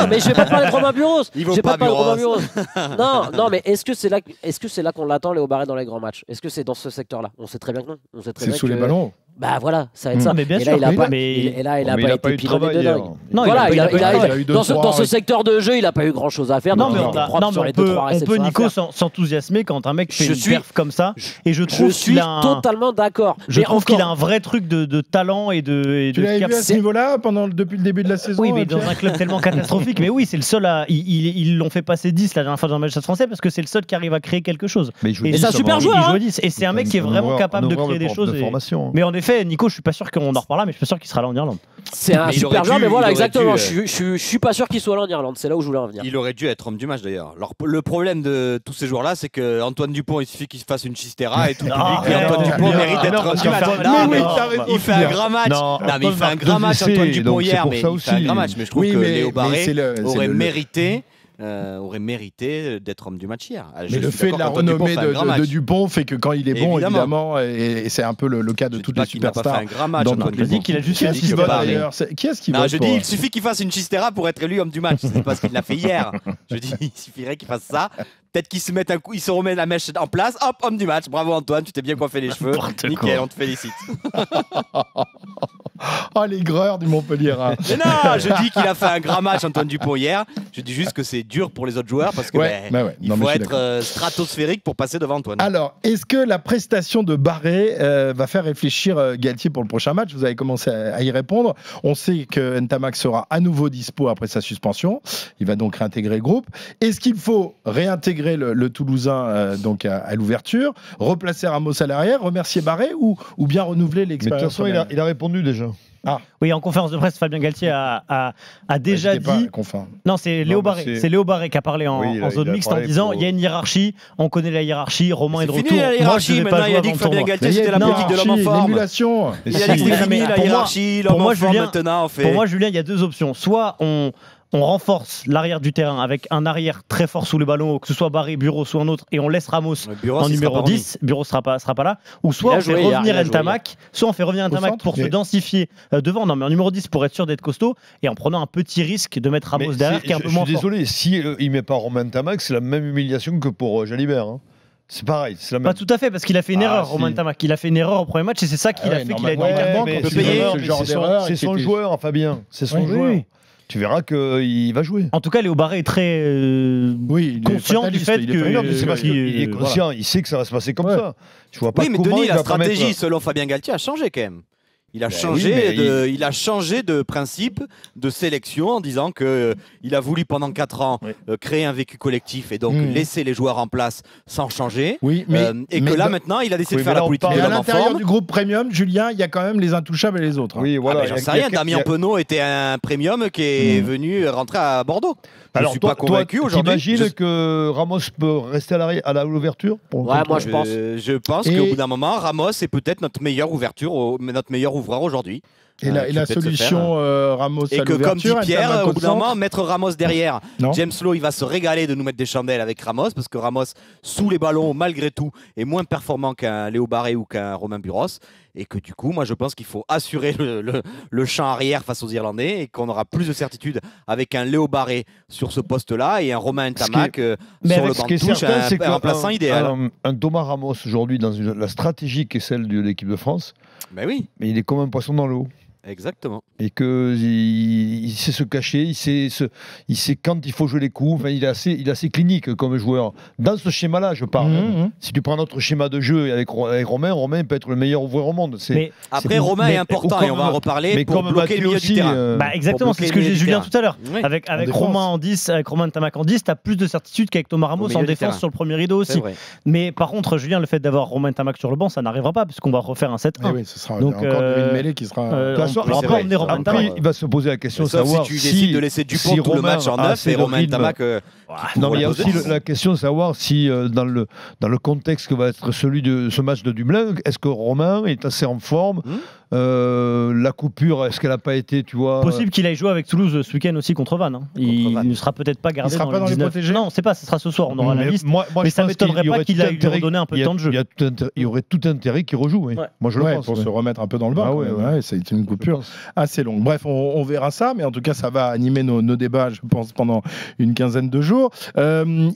mais je vais pas te parler de Romain Bureau. Il vaut Je vais pas pas te parler de Romain Bureau. Bureau. Non, mais est-ce que c'est là qu'on l'attend, Léo Barré, dans les grands matchs? Est-ce que c'est dans ce secteur-là? On sait très bien que non. On sait très C'est bien sous les que- ballons. Bah voilà, ça va être ça. Mais bien et sûr, là, il a oui, pas, mais- et là, il a Mais pas il a été pas eu de pilonné travail de hier. dingue. Non, Voilà, il a pas eu dans ce secteur de jeu, il a pas eu grand chose à faire. Non, donc mais il était propre sur les on 2-3 peut, réceptions à Nico, faire. s'enthousiasmer quand un mec fait Je une suis- perf comme ça. Et je Je trouve suis qu'il a un, totalement d'accord. je Mais trouve qu'il a encore, un vrai truc de talent et de Tu l'avais cap- vu à ce niveau-là depuis le début de la saison? Oui, mais dans Pierre un club tellement catastrophique. Mais oui, c'est le seul à. Ils l'ont fait passer 10 la dernière fois dans le match français parce que c'est le seul qui arrive à créer quelque chose. Mais il joue Et 10, c'est un ça super va. joueur, Il joue hein. à 10. Et c'est un mec qui est vraiment capable de créer des choses. De formation. Mais en effet, Nico, je suis pas sûr qu'on en reparlera, mais je suis pas sûr qu'il sera là en Irlande. c'est un Mais il aurait super joueur, dû- mais voilà, il aurait exactement. dû, Je suis pas sûr qu'il soit là en Irlande. C'est là où je voulais en venir. Il aurait dû être homme du match d'ailleurs. Alors, le problème de tous ces joueurs-là, c'est que Antoine Dupont, il suffit qu'il se fasse une chistera et tout le public. Ah, Et Antoine non, Dupont non, mérite non, d'être non, homme du non, match. non, Non, non, mais non, il fait un grand match. Non, Non, mais il fait un Antoine grand match, marque 2 Antoine essais, Dupont donc c'est hier, pour mais ça il fait un aussi. grand match. Mais je trouve Oui, que mais Léo Barré c'est aurait mérité d'être homme du match hier. Mais le fait de la renommée de Dupont fait que quand il est bon, Évidemment. évidemment, et c'est un peu le cas de toutes les qu'il n'a pas fait superstars. un grand match. dans Antoine notre Je dis Dupont. qu'il a juste Qui fait est-ce un qui petit vote peu. d'ailleurs Qui est-ce qui Non, vote je pour- dis, il suffit qu'il fasse une chistera pour être élu homme du match. C'est parce qu'il l'a fait hier. Je dis, il suffirait qu'il fasse ça. Peut-être qu'il se mette un coup, il se remet la mèche en place. Hop, homme du match. Bravo Antoine, tu t'es bien coiffé les cheveux. Nickel, on te félicite. Oh, l'aigreur du Montpellier. Mais non, je dis qu'il a fait un grand match Antoine Dupont hier. Je dis juste que c'est dur pour les autres joueurs parce que Ouais, ouais. il Non, mais faut je suis être stratosphérique pour passer devant Antoine. Alors, est-ce que la prestation de Barré va faire réfléchir Galtier pour le prochain match? Vous avez commencé à y répondre. On sait que Ntamak sera à nouveau dispo après sa suspension. Il va donc réintégrer le groupe. Est-ce qu'il faut réintégrer le Toulousain donc à l'ouverture, replacer Ramos à l'arrière, remercier Barré ou bien renouveler Mais de toute l'expérience? façon, il a répondu déjà. Oui, en conférence de presse, Fabien Galtier a déjà J'étais pas dit. confin. Non, c'est Non, Léo mais Barré. c'est- C'est Léo Barré qui a parlé en, Oui, il a- en zone il a mixte en parlé disant pour- il y a une hiérarchie, on connaît la hiérarchie, Romain est de C'est retour. fini la Moi, hiérarchie, je vais pas maintenant il jouer a dit avant que le Fabien tournoi. Galtier c'était la politique de l'homme en forme. L'émulation. Il a dit que c'était fini la Pour moi- hiérarchie, l'homme pour moi, en forme Julien- maintenant on fait. Pour moi, Julien, il y a deux options. Soit on renforce l'arrière du terrain avec un arrière très fort sous les ballons, que ce soit Barré, Bureau ou un autre, et on laisse Ramos Le Bureau, en il sera numéro pas remis. 10. Bureau sera pas là. Ou soit Il a on fait joué hier, revenir il a joué Ntamak, soit on fait revenir Ntamak centre, pour se mais- densifier devant. Non, mais en numéro 10 pour être sûr d'être costaud et en prenant un petit risque de mettre Ramos Mais derrière qui est un je peu suis moins fort. désolé, si il met pas Romain Ntamak, c'est la même humiliation que pour Jalibert. hein. C'est pareil, c'est la même. Pas tout à fait, parce qu'il a fait une Ah, erreur, si. Romain Ntamak. Il a fait une erreur au premier match et c'est ça qu'il Ah a ouais, fait qu'il a été normalement, handicapant. mais Quand c'est on peut payer. ce genre d'erreur C'est qui son était- joueur, Fabien. C'est son Oui, joueur. oui. Tu verras qu'il va jouer. En tout cas, Léo Barré est très Oui, il est conscient du fataliste, fait il est que. fataliste. Non, mais c'est parce qu'il est voilà. conscient, il sait que ça va se passer comme Ouais. ça. Je vois pas Oui, mais comment Denis, il la va pas mettre- stratégie selon Fabien Galtier a changé quand même. Il a changé de principe, de sélection en disant qu'il a voulu pendant 4 ans créer un vécu collectif et donc laisser les joueurs en place sans changer. Oui, maintenant, il a décidé de faire la politique de l'homme en forme. À l'intérieur du groupe premium, Julien, il y a quand même les intouchables et les autres. Oui, voilà. J'en sais rien. Damien Penaud était un premium qui est venu rentrer à Bordeaux. Je ne suis pas convaincu aujourd'hui. T'imagines que Ramos peut rester à l'ouverture moi je pense. Je pense qu'au bout d'un moment, Ramos est peut-être notre meilleure ouverture, notre meilleur ouvreur aujourd'hui. Et la solution Ramos et à que comme dit l'ouverture, Pierre, au bout d'un moment, mettre Ramos derrière. James Lowe, il va se régaler de nous mettre des chandelles avec Ramos parce que Ramos, sous les ballons, malgré tout, est moins performant qu'un Léo Barré ou qu'un Romain Buros. Et que du coup, moi je pense qu'il faut assurer le champ arrière face aux Irlandais et qu'on aura plus de certitude avec un Léo Barré sur ce poste-là et un Romain Ntamak sur le banc de touche, un remplaçant idéal. Un Thomas Ramos aujourd'hui, dans la stratégie qui est celle de l'équipe de France, mais il est comme un poisson dans l'eau. Exactement. Et qu'il sait se cacher, il sait quand il faut jouer les coups. Enfin, il est assez clinique comme joueur. Dans ce schéma-là, je parle. Si tu prends notre schéma de jeu avec Romain peut être le meilleur ouvreur au monde. Après, Romain est important et on va en reparler pour bloquer le milieu du terrain. Exactement, c'est ce que j'ai Julien tout à l'heure. Oui. Avec Romain en 10, avec Romain Ntamak en 10, tu as plus de certitude qu'avec Thomas Ramos en défense sur le premier rideau aussi. Mais par contre, Julien, le fait d'avoir Romain Ntamak sur le banc, ça n'arrivera pas puisqu'on va refaire un 7-1. Oui, ce sera encore une mêlée qui sera... Après, il va se poser la question de savoir si tu décides de laisser Dupont tout le match en 9 et Romain Ntamak. Non, mais il y a aussi la question de savoir si dans le contexte que va être celui de ce match de Dublin, est-ce que Romain est assez en forme? La coupure, est-ce qu'elle n'a pas été, tu vois... Possible qu'il aille jouer avec Toulouse ce week-end aussi contre Vannes. Il ne sera peut-être pas gardé dans les 19. Non, on ne sait pas, ce sera ce soir, on aura la liste. Mais ça ne m'étonnerait pas qu'il aille lui redonner un peu de temps de jeu. Il y aurait tout intérêt qu'il rejoue. Moi, je le pense. Pour se remettre un peu dans le bain. C'est une coupure assez longue. Bref, on verra ça, mais en tout cas, ça va animer nos débats, je pense, pendant une quinzaine de jours.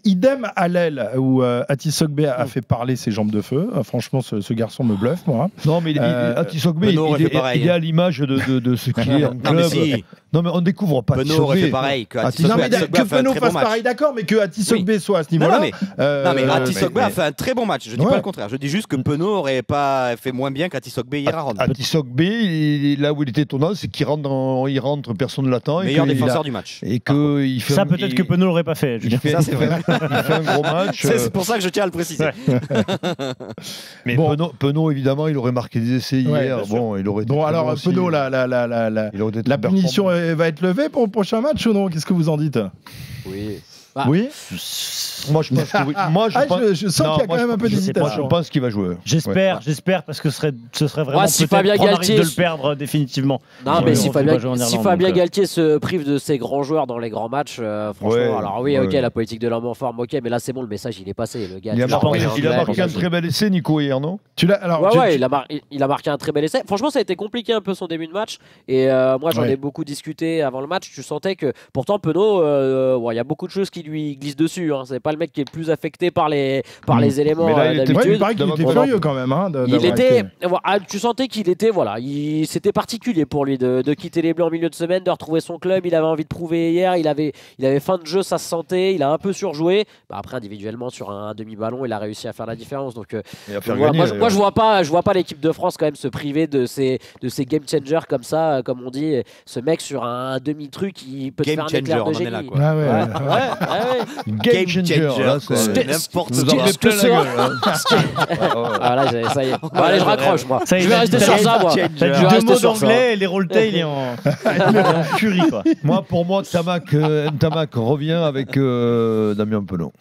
Idem à l'aile, où Atis Sogbe a fait parler ses jambes de feu. Franchement, ce garçon me bluffe, moi. Non, mais Atis Sogbe, il est à l'image de ce qu'il est en club. Non, mais on découvre pas. Penaud aurait fait pareil. Que Penaud fasse pareil, d'accord, mais que Atis Sogbe soit à ce niveau-là. Non, mais Atis Sogbe a fait un très bon match. Je dis pas le contraire. Je dis juste que Penaud aurait pas fait moins bien qu'Atis Sogbe hier à Rome. Atis Sogbe, là où il était étonnant, c'est qu'il rentre, personne ne l'attend. Meilleur défenseur du match. Et que il fait ça, peut-être que Penaud l'aurait pas fait. Il fait un gros match. C'est pour ça que je tiens à le préciser. Mais Penaud, évidemment, il aurait marqué des essais hier. Bon, alors Penaud, la punition va être levée pour le prochain match ou non? Qu'est-ce que vous en dites? Oui. Oui. Moi, je pense que oui. Je sens qu'il y a quand même un peu d'hésitation. Je pense qu'il va jouer. J'espère, parce que ce serait vraiment si Fabien Galtier de le perdre définitivement. Non, mais si Fabien Galtier se prive de ses grands joueurs dans les grands matchs, franchement, alors oui, ok, la politique de l'homme en forme, ok, mais là c'est bon, le message il est passé. Le gars, il a marqué un très bel essai, Nico, hier, non? Il a marqué un très bel essai. Franchement, ça a été compliqué un peu son début de match, et moi j'en ai beaucoup discuté avant le match. Tu sentais que pourtant Penaud, il y a beaucoup de choses qui lui glissent dessus. C'est pas le mec qui est le plus affecté par les éléments d'habitude. Il paraît qu'il était furieux quand même. Tu sentais qu'il était, c'était particulier pour lui de quitter les Bleus en milieu de semaine, de retrouver son club. Il avait envie de prouver hier. Il avait fin de jeu, ça se sentait. Il a un peu surjoué. Après, individuellement, sur un demi-ballon, il a réussi à faire la différence. Donc, moi, je vois pas l'équipe de France quand même se priver de ces game changers comme ça, comme on dit. Ce mec sur un demi-truc, il peut te faire un éclair de génie. Game changer, n'importe quoi. Ça y est. Allez, je raccroche, moi. Je vais rester sur ça, moi. T'as deux mots d'anglais et les roletés, il est en furie, quoi. Pour moi, Ntamak revient avec Damien Penaud.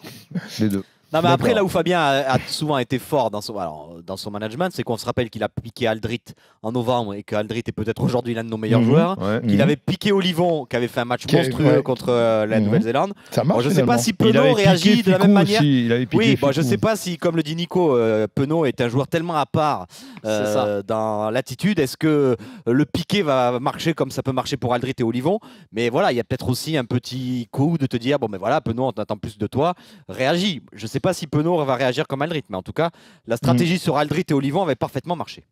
Les deux. Non, mais après, là où Fabien a souvent été fort dans son management, c'est qu'on se rappelle qu'il a piqué Aldrit en novembre et qu'Aldrit est peut-être aujourd'hui l'un de nos meilleurs joueurs. Qu'il avait piqué Olivon, qui avait fait un match monstrueux contre la Nouvelle-Zélande. Je ne sais pas si Penaud réagit de la même manière. Je ne sais pas si, comme le dit Nico, Penaud est un joueur tellement à part dans l'attitude. Est-ce que le piqué va marcher comme ça peut marcher pour Aldrit et Olivon? Mais voilà, il y a peut-être aussi un petit coup de te dire Penaud, on attend plus de toi. Réagis. Je ne sais pas si Penaud va réagir comme Aldrit, mais en tout cas, la stratégie sur Aldrit et Olivon avait parfaitement marché.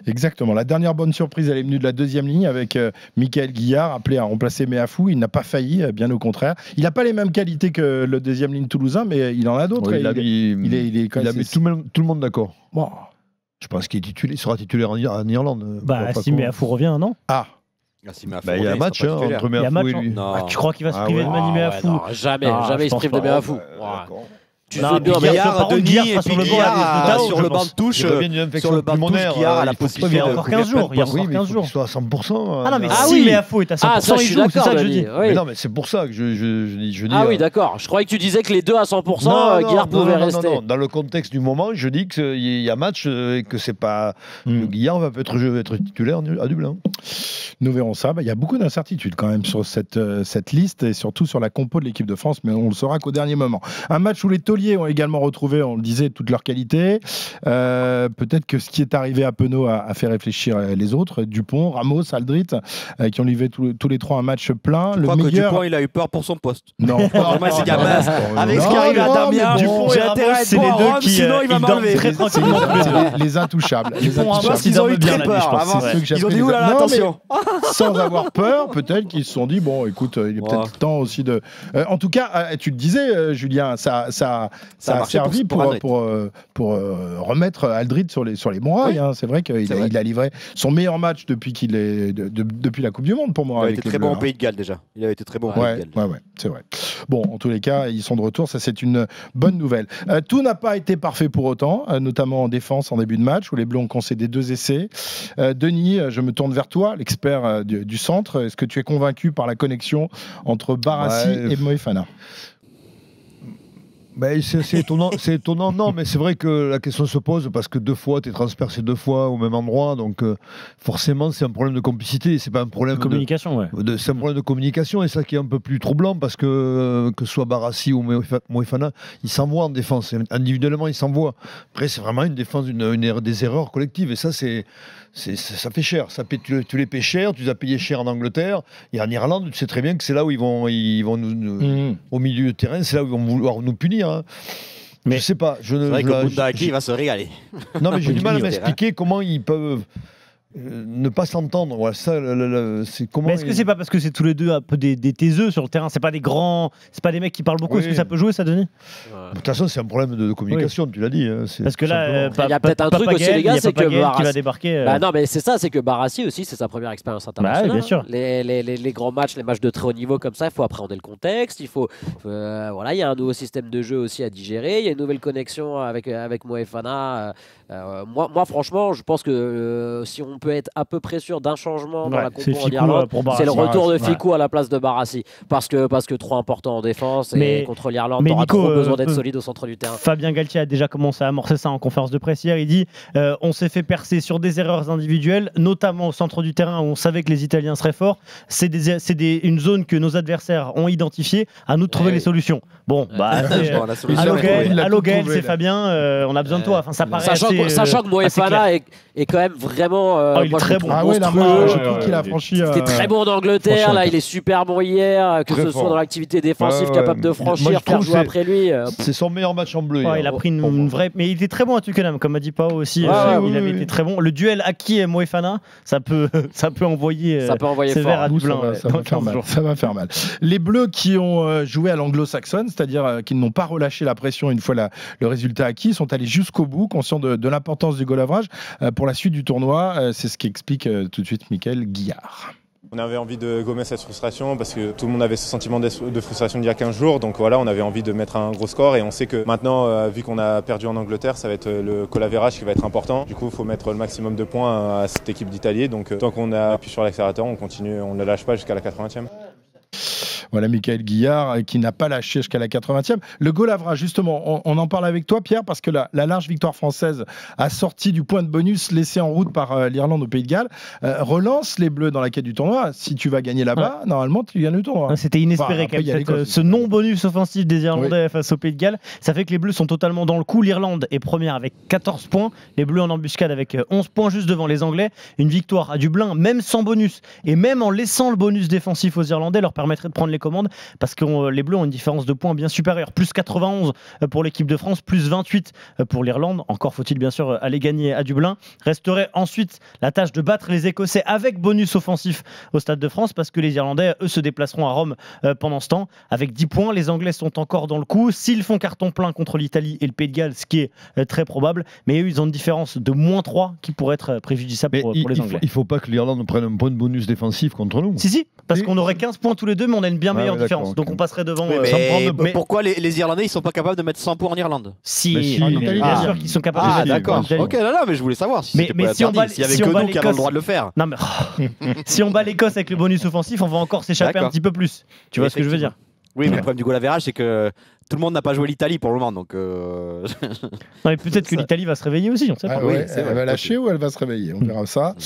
Exactement. La dernière bonne surprise, elle est venue de la deuxième ligne avec Michael Guillard, appelé à remplacer Meafou. Il n'a pas failli, bien au contraire. Il n'a pas les mêmes qualités que le deuxième ligne toulousain, mais il en a d'autres. Il a mis tout le monde d'accord. Bon. Je pense qu'il sera titulaire en Irlande. Simeafou revient, non? Il y a un match entre Meafou et lui. Tu crois qu'il va se priver de Mani Meafou? Jamais il se prive de Meafou. Tu fais bien Denis et puis Guillard sur le banc de touche. Sur le banc de touche, Guillard a la possibilité. Il y a encore 15 jours. Il y a encore 15 jours. Il soit à 100%. Ah non, mais si Meafou est à 100%, il joue, c'est ça que je dis. Mais non, mais c'est pour ça que je dis. Ah oui, d'accord. Je croyais que tu disais que les deux à 100%, Guillard pouvait rester. Non, dans le contexte du moment, je dis qu'il y a match et que c'est pas. Guillard va être titulaire à Dublin. Nous verrons ça. Il y a beaucoup d'incertitudes quand même sur cette liste et surtout sur la compo de l'équipe de France, mais on le saura qu'au dernier moment. Un match où les tauliers ont également retrouvé, on le disait, toute leur qualité. Peut-être que ce qui est arrivé à Penaud a fait réfléchir les autres. Dupont, Ramos, Aldrit, qui ont livré tous les trois un match plein. Je crois que Dupont, il a eu peur pour son poste. Non. Moi, c'est avec ce qui arrive à Damien, j'ai intérêt à être bon à Rome, sinon il va m'enlever. Très tranquillement. Les intouchables. Je pense qu'ils ont eu très peur. Ils ont dit oulala, attention. Sans avoir peur, peut-être qu'ils se sont dit bon, écoute, il est peut-être temps aussi de. En tout cas, tu le disais, Julien, ça a servi pour remettre Aldrit sur les bons rails. C'est vrai qu'il a livré son meilleur match depuis la Coupe du Monde pour moi. Il a été très bon au Pays de Galles déjà. Il a été très bon au Pays de Galles. Ouais, c'est vrai. Bon, en tous les cas, ils sont de retour. Ça, c'est une bonne nouvelle. Tout n'a pas été parfait pour autant, notamment en défense en début de match où les Bleus ont concédé 2 essais. Denis, je me tourne vers toi, l'expert du centre. Est-ce que tu es convaincu par la connexion entre Barassi et Moefana? C'est étonnant, non, mais c'est vrai que la question se pose parce que 2 fois, tu es transpercé 2 fois au même endroit, donc forcément, c'est un problème de complicité, c'est pas un problème de communication. C'est un problème de communication et ça qui est un peu plus troublant parce que ce soit Barassi ou Moefana, ils s'envoient en défense, individuellement, ils s'envoient. Après, c'est vraiment une défense, des erreurs collectives et ça, ça fait cher. Tu les payes cher, tu les as payés cher en Angleterre et en Irlande, tu sais très bien que c'est là où ils vont au milieu du terrain, c'est là où ils vont vouloir nous punir. Mais je sais pas. C'est vrai que Boundaki va se régaler. Non, mais j'ai du mal à m'expliquer comment ils peuvent ne pas s'entendre. Voilà, ça, c'est comment. Mais est-ce que c'est pas parce que c'est tous les deux un peu des taiseux sur le terrain? C'est pas des grands, c'est pas des mecs qui parlent beaucoup. Est-ce que ça peut jouer, ça, Denis? De toute façon, c'est un problème de communication. Tu l'as dit. Parce que là, il y a peut-être un truc aussi, les gars, c'est que Barassi qui va débarquer. Non, mais c'est ça, c'est que Barassi aussi, c'est sa première expérience internationale. Bien sûr. Les grands matchs, les matchs de très haut niveau comme ça, il faut appréhender le contexte. Il faut, voilà, il y a un nouveau système de jeu aussi à digérer. Il y a une nouvelle connexion avec Moefana. Moi, franchement, je pense que si on peut être à peu près sûr d'un changement dans la compo en Irlande, c'est le retour de Ficou à la place de Barassi. Parce que trop important en défense et contre l'Irlande, t'auras trop besoin d'être solide au centre du terrain. Fabien Galtier a déjà commencé à amorcer ça en conférence de presse hier. Il dit on s'est fait percer sur des erreurs individuelles, notamment au centre du terrain où on savait que les Italiens seraient forts. C'est une zone que nos adversaires ont identifiée. À nous de trouver les solutions. Bon, allô Gaël, c'est Fabien. On a besoin de toi. Enfin, ça paraît sachant que Moefana est quand même vraiment. Il est très bon. Je trouve qu'il a franchi. Il était très bon en Angleterre. Là, il est super bon hier. Que ce soit dans l'activité défensive, capable de franchir, faire jouer après lui. C'est son meilleur match en bleu. Il a pris une vraie. Mais il était très bon à Twickenham, comme a dit Pao aussi. Il avait été très bon. Le duel Aki et Moefana, ça peut envoyer. Ça peut envoyer sévère à Dublin. Ça va faire mal. Les Bleus qui ont joué à l'anglo-saxonne, c'est-à-dire qui n'ont pas relâché la pression une fois le résultat acquis, sont allés jusqu'au bout, conscients de l'importance du goal-average pour la suite du tournoi. C'est ce qu'explique tout de suite Mickaël Guillard. On avait envie de gommer cette frustration parce que tout le monde avait ce sentiment de frustration d'il y a 15 jours. Donc voilà, on avait envie de mettre un gros score et on sait que maintenant, vu qu'on a perdu en Angleterre, ça va être le goal average qui va être important. Du coup, il faut mettre le maximum de points à cette équipe d'Italie. Donc tant qu'on a appuyé sur l'accélérateur, on continue, on ne lâche pas jusqu'à la 80e. Voilà Mickaël Guillard qui n'a pas lâché jusqu'à la 80e. Le goal average, justement, on en parle avec toi Pierre parce que la large victoire française assortie du point de bonus laissé en route par l'Irlande au Pays de Galles relance les Bleus dans la quête du tournoi. Si tu vas gagner là-bas, normalement tu gagnes le tournoi. C'était inespéré ce non-bonus offensif des Irlandais face au Pays de Galles. Ça fait que les Bleus sont totalement dans le coup. L'Irlande est première avec 14 points. Les Bleus en embuscade avec 11 points juste devant les Anglais. Une victoire à Dublin, même sans bonus et même en laissant le bonus défensif aux Irlandais, leur permettrait de prendre les télécommande parce que les Bleus ont une différence de points bien supérieure. Plus 91 pour l'équipe de France, plus 28 pour l'Irlande. Encore faut-il bien sûr aller gagner à Dublin. Resterait ensuite la tâche de battre les Écossais avec bonus offensif au Stade de France parce que les Irlandais, eux, se déplaceront à Rome pendant ce temps. Avec 10 points, les Anglais sont encore dans le coup. S'ils font carton plein contre l'Italie et le Pays de Galles, ce qui est très probable, mais eux, ils ont une différence de -3 qui pourrait être préjudiciable pour les Anglais. Il ne faut pas que l'Irlande prenne un point de bonus défensif contre nous. Si, parce qu'on aurait 15 points tous les deux, mais on a une bien meilleure différence. Donc on passerait devant. Mais pourquoi les Irlandais ils sont pas capables de mettre 100 points en Irlande? Si, bien sûr qu'ils sont capables de mettre. D'accord. Ok, là, mais je voulais savoir si c'était pas interdit. S'il y avait que nous qui avons le droit de le faire. Non, mais si on bat l'Écosse avec le bonus offensif, on va encore s'échapper un petit peu plus. Tu vois ce que je veux dire? Oui, mais le problème du goal average, c'est que tout le monde n'a pas joué l'Italie pour le moment, donc. Non, mais peut-être que l'Italie va se réveiller aussi, on sait pas. Elle va lâcher ou elle va se réveiller, on verra ça.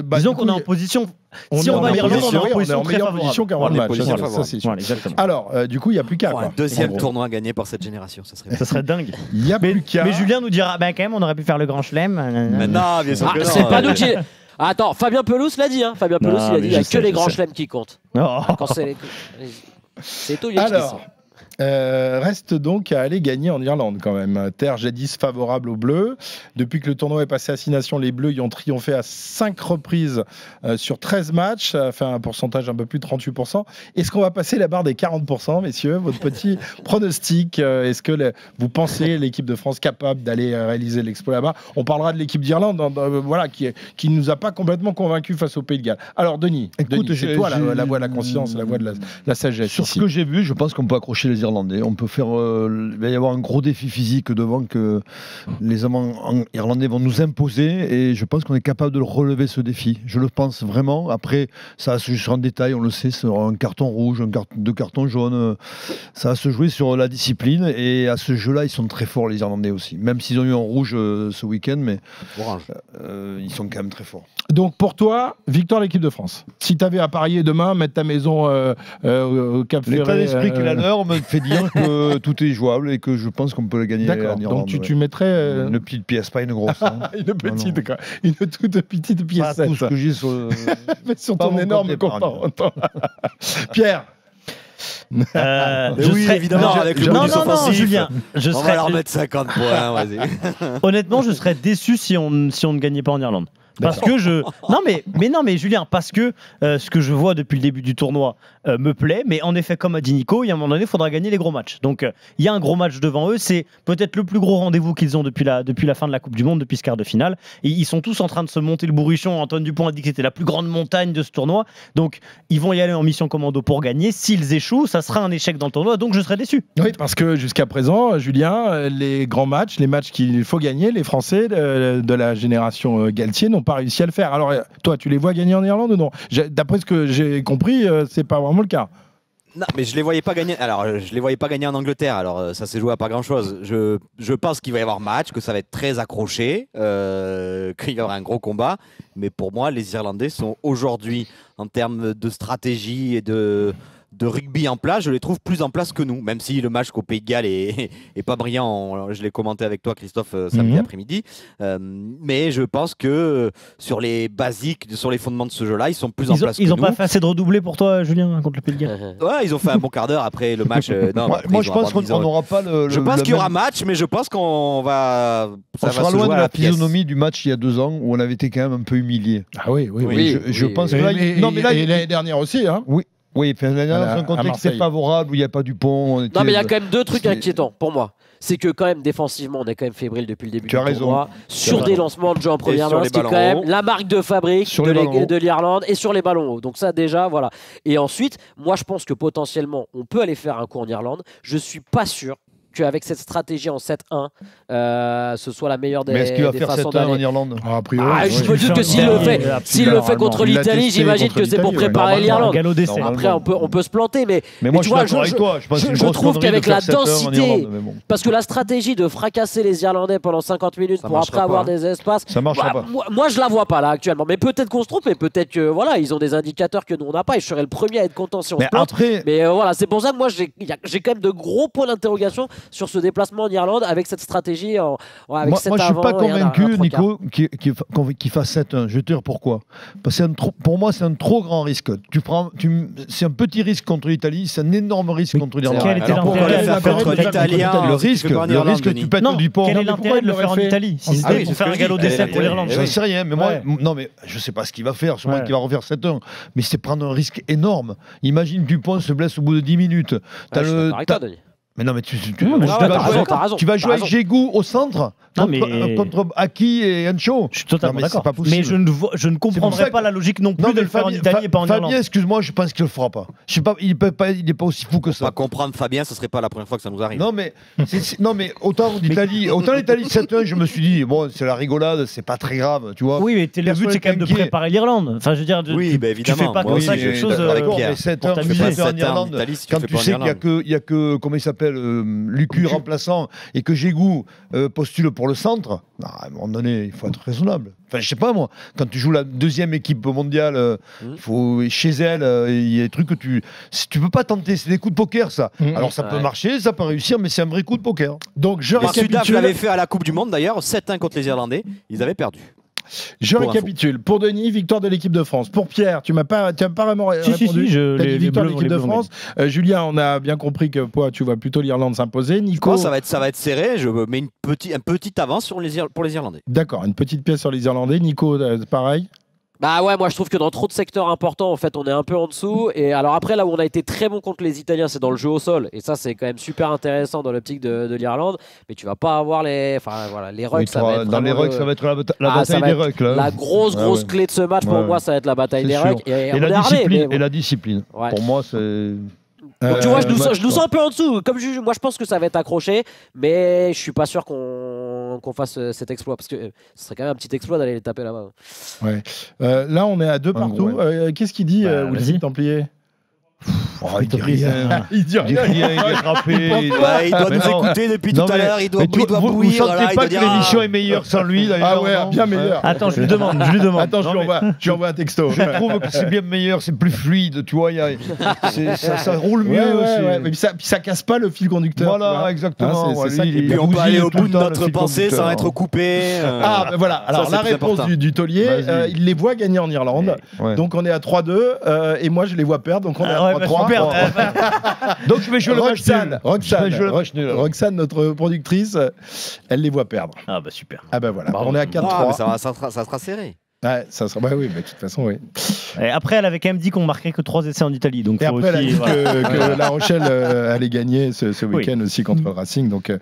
Disons qu'on est en position. Si on va l'Irlande, on est en meilleure position qu'avant le match. Ça, c'est sûr. Alors, du coup, il n'y a plus qu'à. Un deuxième tournoi gagné par cette génération, ça serait dingue. Il n'y a plus qu'à. Mais Julien nous dira, quand même, on aurait pu faire le grand chelem. Mais non, bien sûr que non. C'est pas nous qui. Attends, Fabien Pelouse l'a dit. Fabien Pelouse, il a dit, il n'y a que les grands chelems qui comptent. C'est tout, alors, reste donc à aller gagner en Irlande quand même. Terre jadis favorable aux Bleus. Depuis que le tournoi est passé à 6 nations, les Bleus y ont triomphé à 5 reprises sur 13 matchs. Ça fait un pourcentage un peu plus de 38%. Est-ce qu'on va passer la barre des 40%, messieurs? Votre petit pronostic, est-ce que vous pensez l'équipe de France capable d'aller réaliser l'exploit là-bas? On parlera de l'équipe d'Irlande voilà, qui ne nous a pas complètement convaincus face au Pays de Galles. Alors Denis, c'est toi la voix de la conscience, la voix de la sagesse. Sur ce que j'ai vu, je pense qu'on peut accrocher les Irlandais. On peut faire. Il va y avoir un gros défi physique devant que les Irlandais vont nous imposer et je pense qu'on est capable de relever ce défi. Je le pense vraiment. Après, ça va se jouer sur un détail, on le sait, sur un carton rouge, deux cartons jaunes. Ça va se jouer sur la discipline et à ce jeu-là, ils sont très forts, les Irlandais aussi. Même s'ils ont eu un rouge ce week-end, mais ils sont quand même très forts. Donc pour toi, victoire de l'équipe de France. Si tu avais à parier demain, mettre ta maison au Cap Ferré. L'état d'esprit que la leur me fait dire que tout est jouable et que je pense qu'on peut le gagner. D'accord. Donc tu mettrais une petite pièce, pas une grosse. Une toute petite pièce. Pas tout ce que j'ai sur, sur ton énorme compte. Pierre. Oui, évidemment, avec le bonus offensif. Julien, on va leur mettre 50 points. Vas-y. Honnêtement, je serais déçu si on ne gagnait pas en Irlande. Parce que non mais Julien, parce que ce que je vois depuis le début du tournoi me plaît, mais en effet comme a dit Nico, il y a un moment donné il faudra gagner les gros matchs. Donc il y a un gros match devant eux, c'est peut-être le plus gros rendez-vous qu'ils ont depuis la fin de la Coupe du Monde, depuis ce quart de finale. Et ils sont tous en train de se monter le bourrichon. Antoine Dupont a dit que c'était la plus grande montagne de ce tournoi. Donc ils vont y aller en mission commando pour gagner. S'ils échouent, ça sera un échec dans le tournoi, donc je serai déçu. Oui, parce que jusqu'à présent, Julien, les grands matchs, les matchs qu'il faut gagner, les Français de la génération Galtier n'ont pas réussi à le faire. Alors, toi, tu les vois gagner en Irlande ou non? D'après ce que j'ai compris, c'est pas vraiment le cas. Non, mais je les voyais pas gagner. Alors, je les voyais pas gagner en Angleterre. Alors, ça s'est joué à pas grand-chose. Je pense qu'il va y avoir match, que ça va être très accroché, qu'il y aura un gros combat. Mais pour moi, les Irlandais sont aujourd'hui, en termes de stratégie et de rugby en place, je les trouve plus en place que nous, même si le match qu'au Pays de Galles est pas brillant. Je l'ai commenté avec toi, Christophe, samedi après-midi. Mais je pense que sur les basiques, sur les fondements de ce jeu-là, ils sont plus en place que nous. Ils n'ont pas fait assez de redoublés pour toi, Julien, contre le Pays de Galles? Ouais, ils ont fait un bon quart d'heure après le match. Moi, je pense qu'on n'aura pas le. Je pense qu'il y aura match, mais je pense qu'on va. Ça sera loin de la physionomie du match il y a 2 ans où on avait été quand même un peu humilié. Ah oui. Je pense que là. Et l'année dernière aussi, hein. Oui, dans un contexte favorable où il n'y a pas du pont. Non, mais il y a quand même 2 trucs inquiétants pour moi. C'est que quand même défensivement, on est quand même fébrile depuis le début du tournoi. Sur des lancements de jeu en première main, ce qui est quand même la marque de fabrique de l'Irlande et sur les ballons hauts. Donc ça déjà, voilà. Et ensuite, moi je pense que potentiellement, on peut aller faire un coup en Irlande. Je suis pas sûr qu'avec cette stratégie en 7-1, ce soit la meilleure des façons d'aller. Mais est-ce qu'il va faire 7-1 en Irlande? Je me doute que s'il le fait contre l'Italie, j'imagine que c'est pour préparer l'Irlande. Après, on peut se planter, mais moi je suis d'accord avec toi. Je trouve qu'avec la densité, parce que la stratégie de fracasser les Irlandais pendant 50 minutes pour après avoir des espaces, ça marchera pas. Moi, je la vois pas là actuellement. Mais peut-être qu'on se trompe, et peut-être que voilà, ils ont des indicateurs que nous on n'a pas. Et je serais le premier à être content si on se plante. Mais voilà, c'est pour ça que moi j'ai quand même de gros points d'interrogation sur ce déplacement en Irlande avec cette stratégie avec 7 moi, je ne suis pas convaincu, Nico, qu'il fasse 7-1. Je vais te dire pourquoi. Parce que pour moi, c'est un trop grand risque. C'est un petit risque contre l'Italie, c'est un énorme risque contre l'Irlande. Quel était le risque, tu pètes du pont. Quel est l'intérêt de le faire en Italie si c'était pour faire un galop d'essai pour l'Irlande? Je ne sais rien, mais moi, non, mais je ne sais pas ce qu'il va faire. Sûrement qu'il va refaire 7-1. Mais c'est prendre un risque énorme. Imagine Dupont se blesse au bout de 10 minutes. Mais non, mais tu vas jouer avec Djegou au centre contre Aki et Ancho. Je suis totalement d'accord. Mais je ne comprendrais pas la logique non plus de le faire en Italie et pas en Irlande. Fabien, excuse-moi, je pense qu'il le fera pas. Je sais pas, il n'est pas aussi fou que ça. Pas comprendre Fabien, ce serait pas la première fois que ça nous arrive. Non, mais autant l'Italie 7-1, je me suis dit bon, c'est la rigolade, c'est pas très grave, tu vois. Oui, mais le but c'est quand même de préparer l'Irlande. Enfin, je veux dire, tu fais pas comme ça quelque chose avec 7-1 en Irlande quand tu sais qu'il y a que comment il s'appelle Lucu remplaçant et que Djegou postule pour le centre, à un moment donné, il faut être raisonnable. Enfin, je sais pas moi, quand tu joues la deuxième équipe mondiale, chez elle, il y a des trucs que tu peux pas tenter, c'est des coups de poker ça. Alors ça peut marcher, ça peut réussir, mais c'est un vrai coup de poker. Donc je récapitule. Sudaf l'avait fait à la Coupe du Monde d'ailleurs, 7-1 contre les Irlandais, ils avaient perdu. Je récapitule. Pour Denis, victoire de l'équipe de France. Pour Pierre, tu m'as pas vraiment répondu. T'as dit victoire de l'équipe de France. Julien, on a bien compris que tu vois plutôt l'Irlande s'imposer. Nico, ça va être serré. Je mets une petite avance pour les Irlandais. D'accord, une petite pièce sur les Irlandais. Nico, pareil. Bah ouais, moi je trouve que dans trop de secteurs importants, en fait, on est un peu en dessous. Et alors après, là où on a été très bon contre les Italiens, c'est dans le jeu au sol. Et ça, c'est quand même super intéressant dans l'optique de l'Irlande. Mais tu vas pas avoir les rucks. Dans les rucks, ça va être la bataille des rucks. La grosse clé de ce match, pour moi, ça va être la bataille des rucks. Et la discipline. Pour moi, c'est... Donc, tu vois, je nous sens un peu en dessous. Moi, je pense que ça va être accroché, mais je suis pas sûr qu'on fasse cet exploit, parce que ce serait quand même un petit exploit d'aller les taper là-bas. Ouais. Là, on est à 2 partout. Qu'est-ce qu'il dit, Willy Templier? Il dit rien. Il dit rien. Il est frappé. Il doit nous écouter depuis tout à l'heure. Il doit bouillir. Vous ne sentez pas que l'émission est meilleure sans lui d'ailleurs? Ah ouais, bien meilleur. Attends, je lui demande. Attends, je lui envoie un texto. Je trouve que c'est bien meilleur, c'est plus fluide. Tu vois, ça roule mieux. Mais ça casse pas le fil conducteur. Voilà, exactement. Et puis on peut aller au bout de notre pensée sans être coupé. Ah, ben voilà. Alors la réponse du taulier, il les voit gagner en Irlande. Donc on est à 3-2. Et moi, je les vois perdre. Donc on est à 3-3. Donc je vais jouer le match nul. Roxane, notre productrice, elle les voit perdre. Ah bah super. Ah bah voilà, on est à 4-3. Ça sera serré. Ouais, ça sera... oui, mais de toute façon, oui. Et après, elle avait quand même dit qu'on marquait que 3 essais en Italie. Donc et après, elle a dit que La Rochelle allait gagner ce week-end aussi contre le Racing. Donc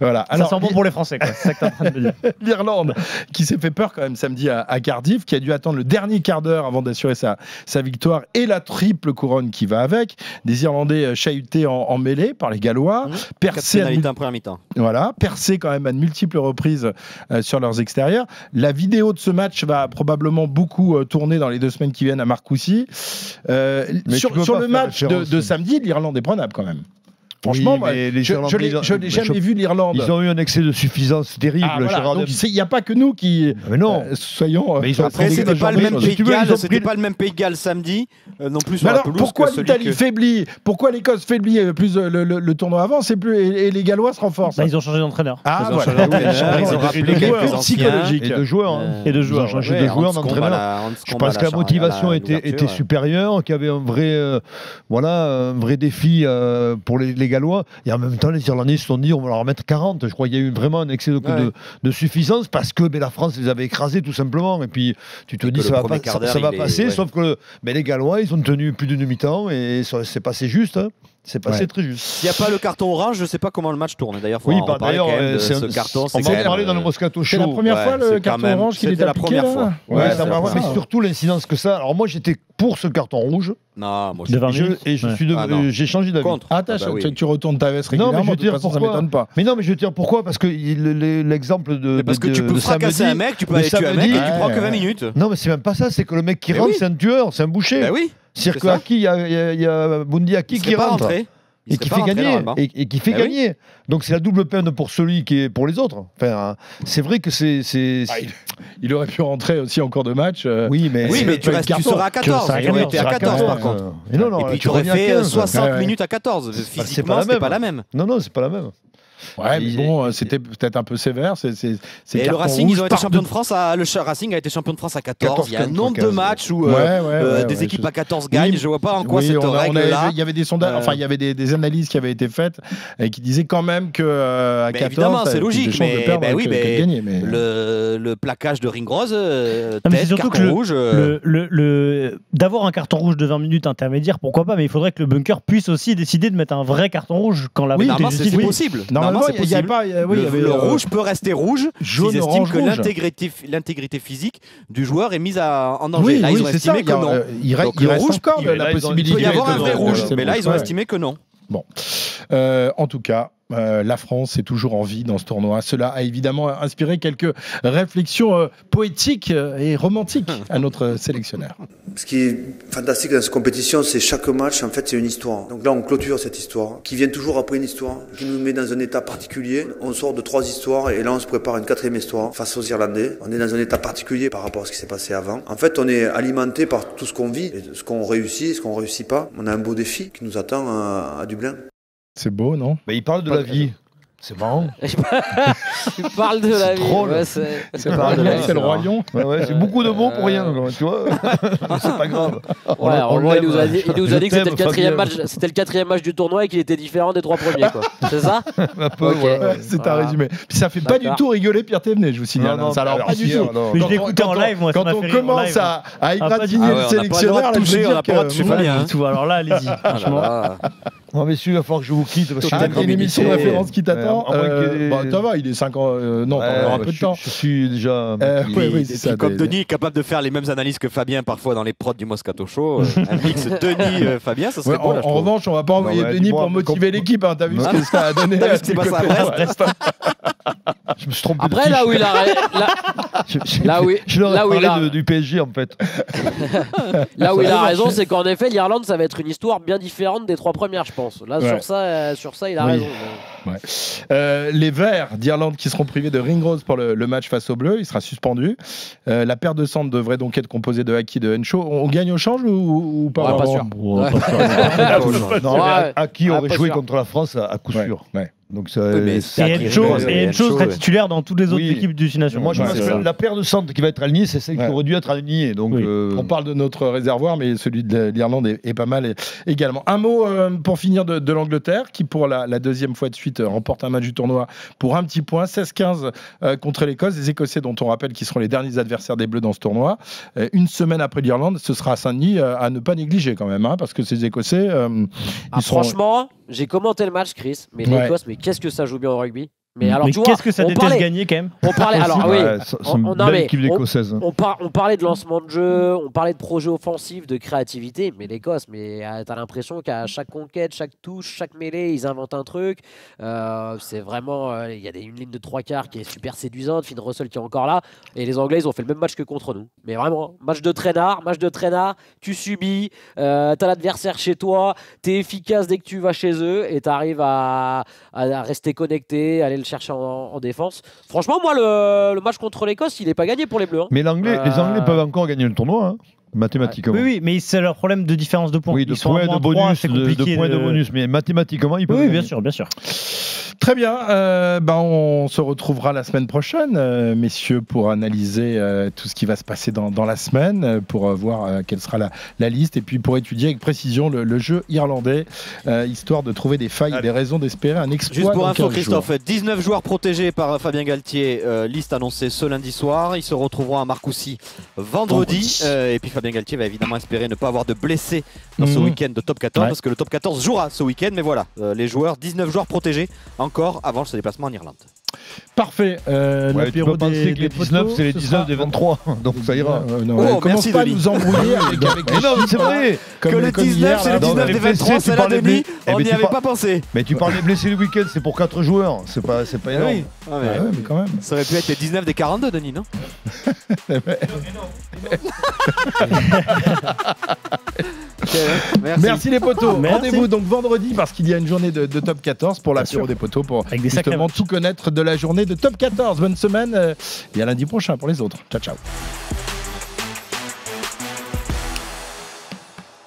voilà. Alors, ça sent bon pour les Français, quoi. C'est ça que tu es en train de me dire. L'Irlande, qui s'est fait peur quand même samedi à Cardiff, qui a dû attendre le dernier quart d'heure avant d'assurer sa victoire et la triple couronne qui va avec. Des Irlandais chahutés en mêlée par les Gallois. Percés voilà, percés quand même à de multiples reprises sur leurs extérieurs. La vidéo de ce match va probablement beaucoup tourner dans les 2 semaines qui viennent à Marcoussis. Sur le match de samedi, l'Irlande est prenable quand même. Franchement, oui, je n'ai jamais vu l'Irlande. Ils ont eu un excès de suffisance terrible. Il n'y a pas que nous qui soyons. Après, c'était pas le même Pays de Galles samedi non plus. Alors pourquoi l'Italie faiblit? Pourquoi l'Écosse faiblit plus le tournoi avance et les Gallois se renforcent? Ils ont changé d'entraîneur. Ah voilà. Psychologique et de joueurs. Ils ont changé de joueurs d'entraîneur. Je pense que la motivation était supérieure, qu'il y avait un vrai défi pour les Gallois, et en même temps les Irlandais se sont dit on va leur mettre 40. Je crois qu'il y a eu vraiment un excès de suffisance parce que la France les avait écrasés tout simplement, et puis tu te dis ça va passer, sauf que les Gallois ils ont tenu plus d'une mi-temps et c'est passé juste. C'est passé très juste. S'il n'y a pas le carton orange, je ne sais pas comment le match tourne. D'ailleurs, faut d'ailleurs, ce carton. On va en parler dans le Moscato Show. C'est la première fois le carton orange qui était appliqué. La première fois. Mais surtout l'incidence que ça. Alors moi, j'étais pour ce carton rouge. Non, moi j'ai changé d'avis. Tu retournes ta veste régulièrement. Non, mais je veux dire pourquoi. Ça m'étonne pas. Mais non, mais je veux dire pourquoi, parce que l'exemple de parce que tu peux fracasser un mec, tu peux aller tuer un mec et tu prends que 20 minutes. Non, mais c'est même pas ça. C'est que le mec qui rentre, c'est un tueur, c'est un boucher. Ben oui. C'est-à-dire qu'il y a Bundy Aki qui rentre. Et qui fait gagner, et qui fait gagner. Donc c'est la double peine pour celui qui est pour les autres. Enfin, c'est vrai que c'est. Il aurait pu rentrer aussi en cours de match. Oui, mais tu seras à 14. Tu aurais été à 14 par contre. Et puis tu aurais fait 60 minutes à 14. Physiquement, c'est pas la même. Non, c'est pas la même. Ouais, mais bon, c'était peut-être un peu sévère. Et le Racing, ils ont été champions de France. Le Racing a été champion de France à 14. Il y a un nombre de matchs où des équipes à 14 gagnent. Je vois pas en quoi cette règle-là. Il y avait des sondages, enfin il y avait des analyses qui avaient été faites et qui disaient quand même que à 14, évidemment, c'est logique. Mais gagner. Le plaquage de Ringrose, carton rouge. D'avoir un carton rouge de 20 minutes intermédiaire, pourquoi pas, mais il faudrait que le bunker puisse aussi décider de mettre un vrai carton rouge quand la faute est justifiée. C'est possible. Normalement, il y a pas. Le rouge peut rester rouge. Ils estiment que l'intégrité physique du joueur est mise en danger. Là, ils ont estimé que non. Il reste encore la possibilité. Il peut y avoir un vrai rouge, mais là, ils ont estimé que non. Bon, en tout cas, la France est toujours en vie dans ce tournoi. Cela a évidemment inspiré quelques réflexions poétiques et romantiques à notre sélectionneur. Ce qui est fantastique dans cette compétition, c'est chaque match, en fait, c'est une histoire. Donc là, on clôture cette histoire, qui vient toujours après une histoire, qui nous met dans un état particulier. On sort de 3 histoires et là, on se prépare une 4e histoire face aux Irlandais. On est dans un état particulier par rapport à ce qui s'est passé avant. En fait, on est alimenté par tout ce qu'on vit, et ce qu'on réussit, ce qu'on réussit pas. On a un beau défi qui nous attend à Dublin. C'est beau, non? Mais il parle de la vie. C'est marrant. Il parle de la vie. Drôle. Ouais, c'est le Roi Lion. C'est beaucoup de mots pour rien, tu vois. C'est pas grave. Ouais, en gros, il nous a dit que c'était le 4e match du tournoi et qu'il était différent des 3 premiers, quoi. C'est ça? Un peu, c'est un résumé. Puis ça fait pas du tout rigoler Pierre Thévenet, je vous signale. Ça alors pas du tout. Mais je l'ai écouté en live, moi. Quand on commence à égratigner le sélectionneur, on n'a pas de toucher Fabien. Alors là, allez-y. Franchement. Non, messieurs, il va falloir que je vous quitte. Il y a une émission de référence qui t'attend. Ça va, il est 5 ans. Non, t'as un peu de temps. Je suis déjà. Oui, c'est ça. Comme Denis est capable de faire les mêmes analyses que Fabien parfois dans les prods du Moscato Show, un mix Denis-Fabien, ça serait beau. En revanche, on va pas envoyer Denis pour motiver l'équipe. T'as vu ce que ça a donné? T'as vu ce qui s'est passé à Brest? Je me suis trompé. Après, là où il a. Je leur ai parlé du PSG, en fait. Là où il a raison, c'est qu'en effet, l'Irlande, ça va être une histoire bien différente des 3 premières, je pense. Là, sur ça, il a raison. Les Verts d'Irlande qui seront privés de Ringrose pour le match face aux Bleus, il sera suspendu. La paire de centres devrait donc être composée de Haki et de Henshaw. On gagne au change ou pas? Pas sûr. Haki aurait joué contre la France à coup sûr. Donc et Henshaw sera titulaire dans toutes les autres équipes du 6 Nations. Moi, je pense que la paire de centres qui va être alignée, c'est celle qui aurait dû être alignée. Donc, on parle de notre réservoir, mais celui de l'Irlande est pas mal également. Un mot pour finir de l'Angleterre, qui pour la 2e fois de suite remporte un match du tournoi pour un petit point, 16-15 contre l'Écosse. Les Écossais, dont on rappelle qu'ils seront les derniers adversaires des Bleus dans ce tournoi. Une semaine après l'Irlande, ce sera à Saint-Denis à ne pas négliger quand même, parce que ces Écossais, franchement, j'ai commenté le match, Chris, mais l'Écosse, mais qu'est-ce que ça joue bien au rugby? Mais qu'est-ce que ça déteste gagner quand même? On parlait, alors oui, on parlait de lancement de jeu, on parlait de projet offensif, de créativité, mais l'Écosse, t'as l'impression qu'à chaque conquête, chaque touche, chaque mêlée, ils inventent un truc. C'est vraiment, il y a une ligne de 3/4 qui est super séduisante, Finn Russell qui est encore là, et les Anglais, ils ont fait le même match que contre nous. Mais vraiment, match de traînard, tu subis, t'as l'adversaire chez toi, t'es efficace dès que tu vas chez eux, et t'arrives à rester connecté, à aller le chercher en défense. Franchement, moi, le match contre l'Écosse, il n'est pas gagné pour les Bleus. Mais les Anglais peuvent encore gagner le tournoi, mathématiquement. Oui, mais c'est leur problème de différence de points. Oui, de points de bonus, de points de bonus, mais mathématiquement, ils peuvent. Oui, bien sûr. Très bien. On se retrouvera la semaine prochaine, messieurs, pour analyser tout ce qui va se passer dans la semaine, pour voir quelle sera la liste, et puis pour étudier avec précision le jeu irlandais, histoire de trouver des failles et des raisons d'espérer un exploit. Juste pour info, Christophe, 19 joueurs protégés par Fabien Galtier, liste annoncée ce lundi soir. Ils se retrouveront à Marcoussis vendredi. Et puis Fabien Galtier va évidemment espérer ne pas avoir de blessés dans ce week-end de top 14, parce que le top 14 jouera ce week-end. Mais voilà, les joueurs, 19 joueurs protégés encore avant ce déplacement en Irlande. Parfait. Tu peux penser que les 19, c'est les 19 des 23, donc ça ira. Commence pas à nous embrouiller avec mais non, c'est vrai que les 19, c'est les 19 des 23, c'est la Denis, on n'y avait pas pensé. Mais tu parles des blessés le week-end, c'est pour 4 joueurs, c'est pas énorme. Oui, mais quand même. Ça aurait pu être les 19 des 42, Denis, non? Merci les potos. Rendez-vous donc vendredi, parce qu'il y a une journée de top 14 pour l'apéro des potos, pour justement tout connaître de la journée de top 14. Bonne semaine et à lundi prochain pour les autres. Ciao.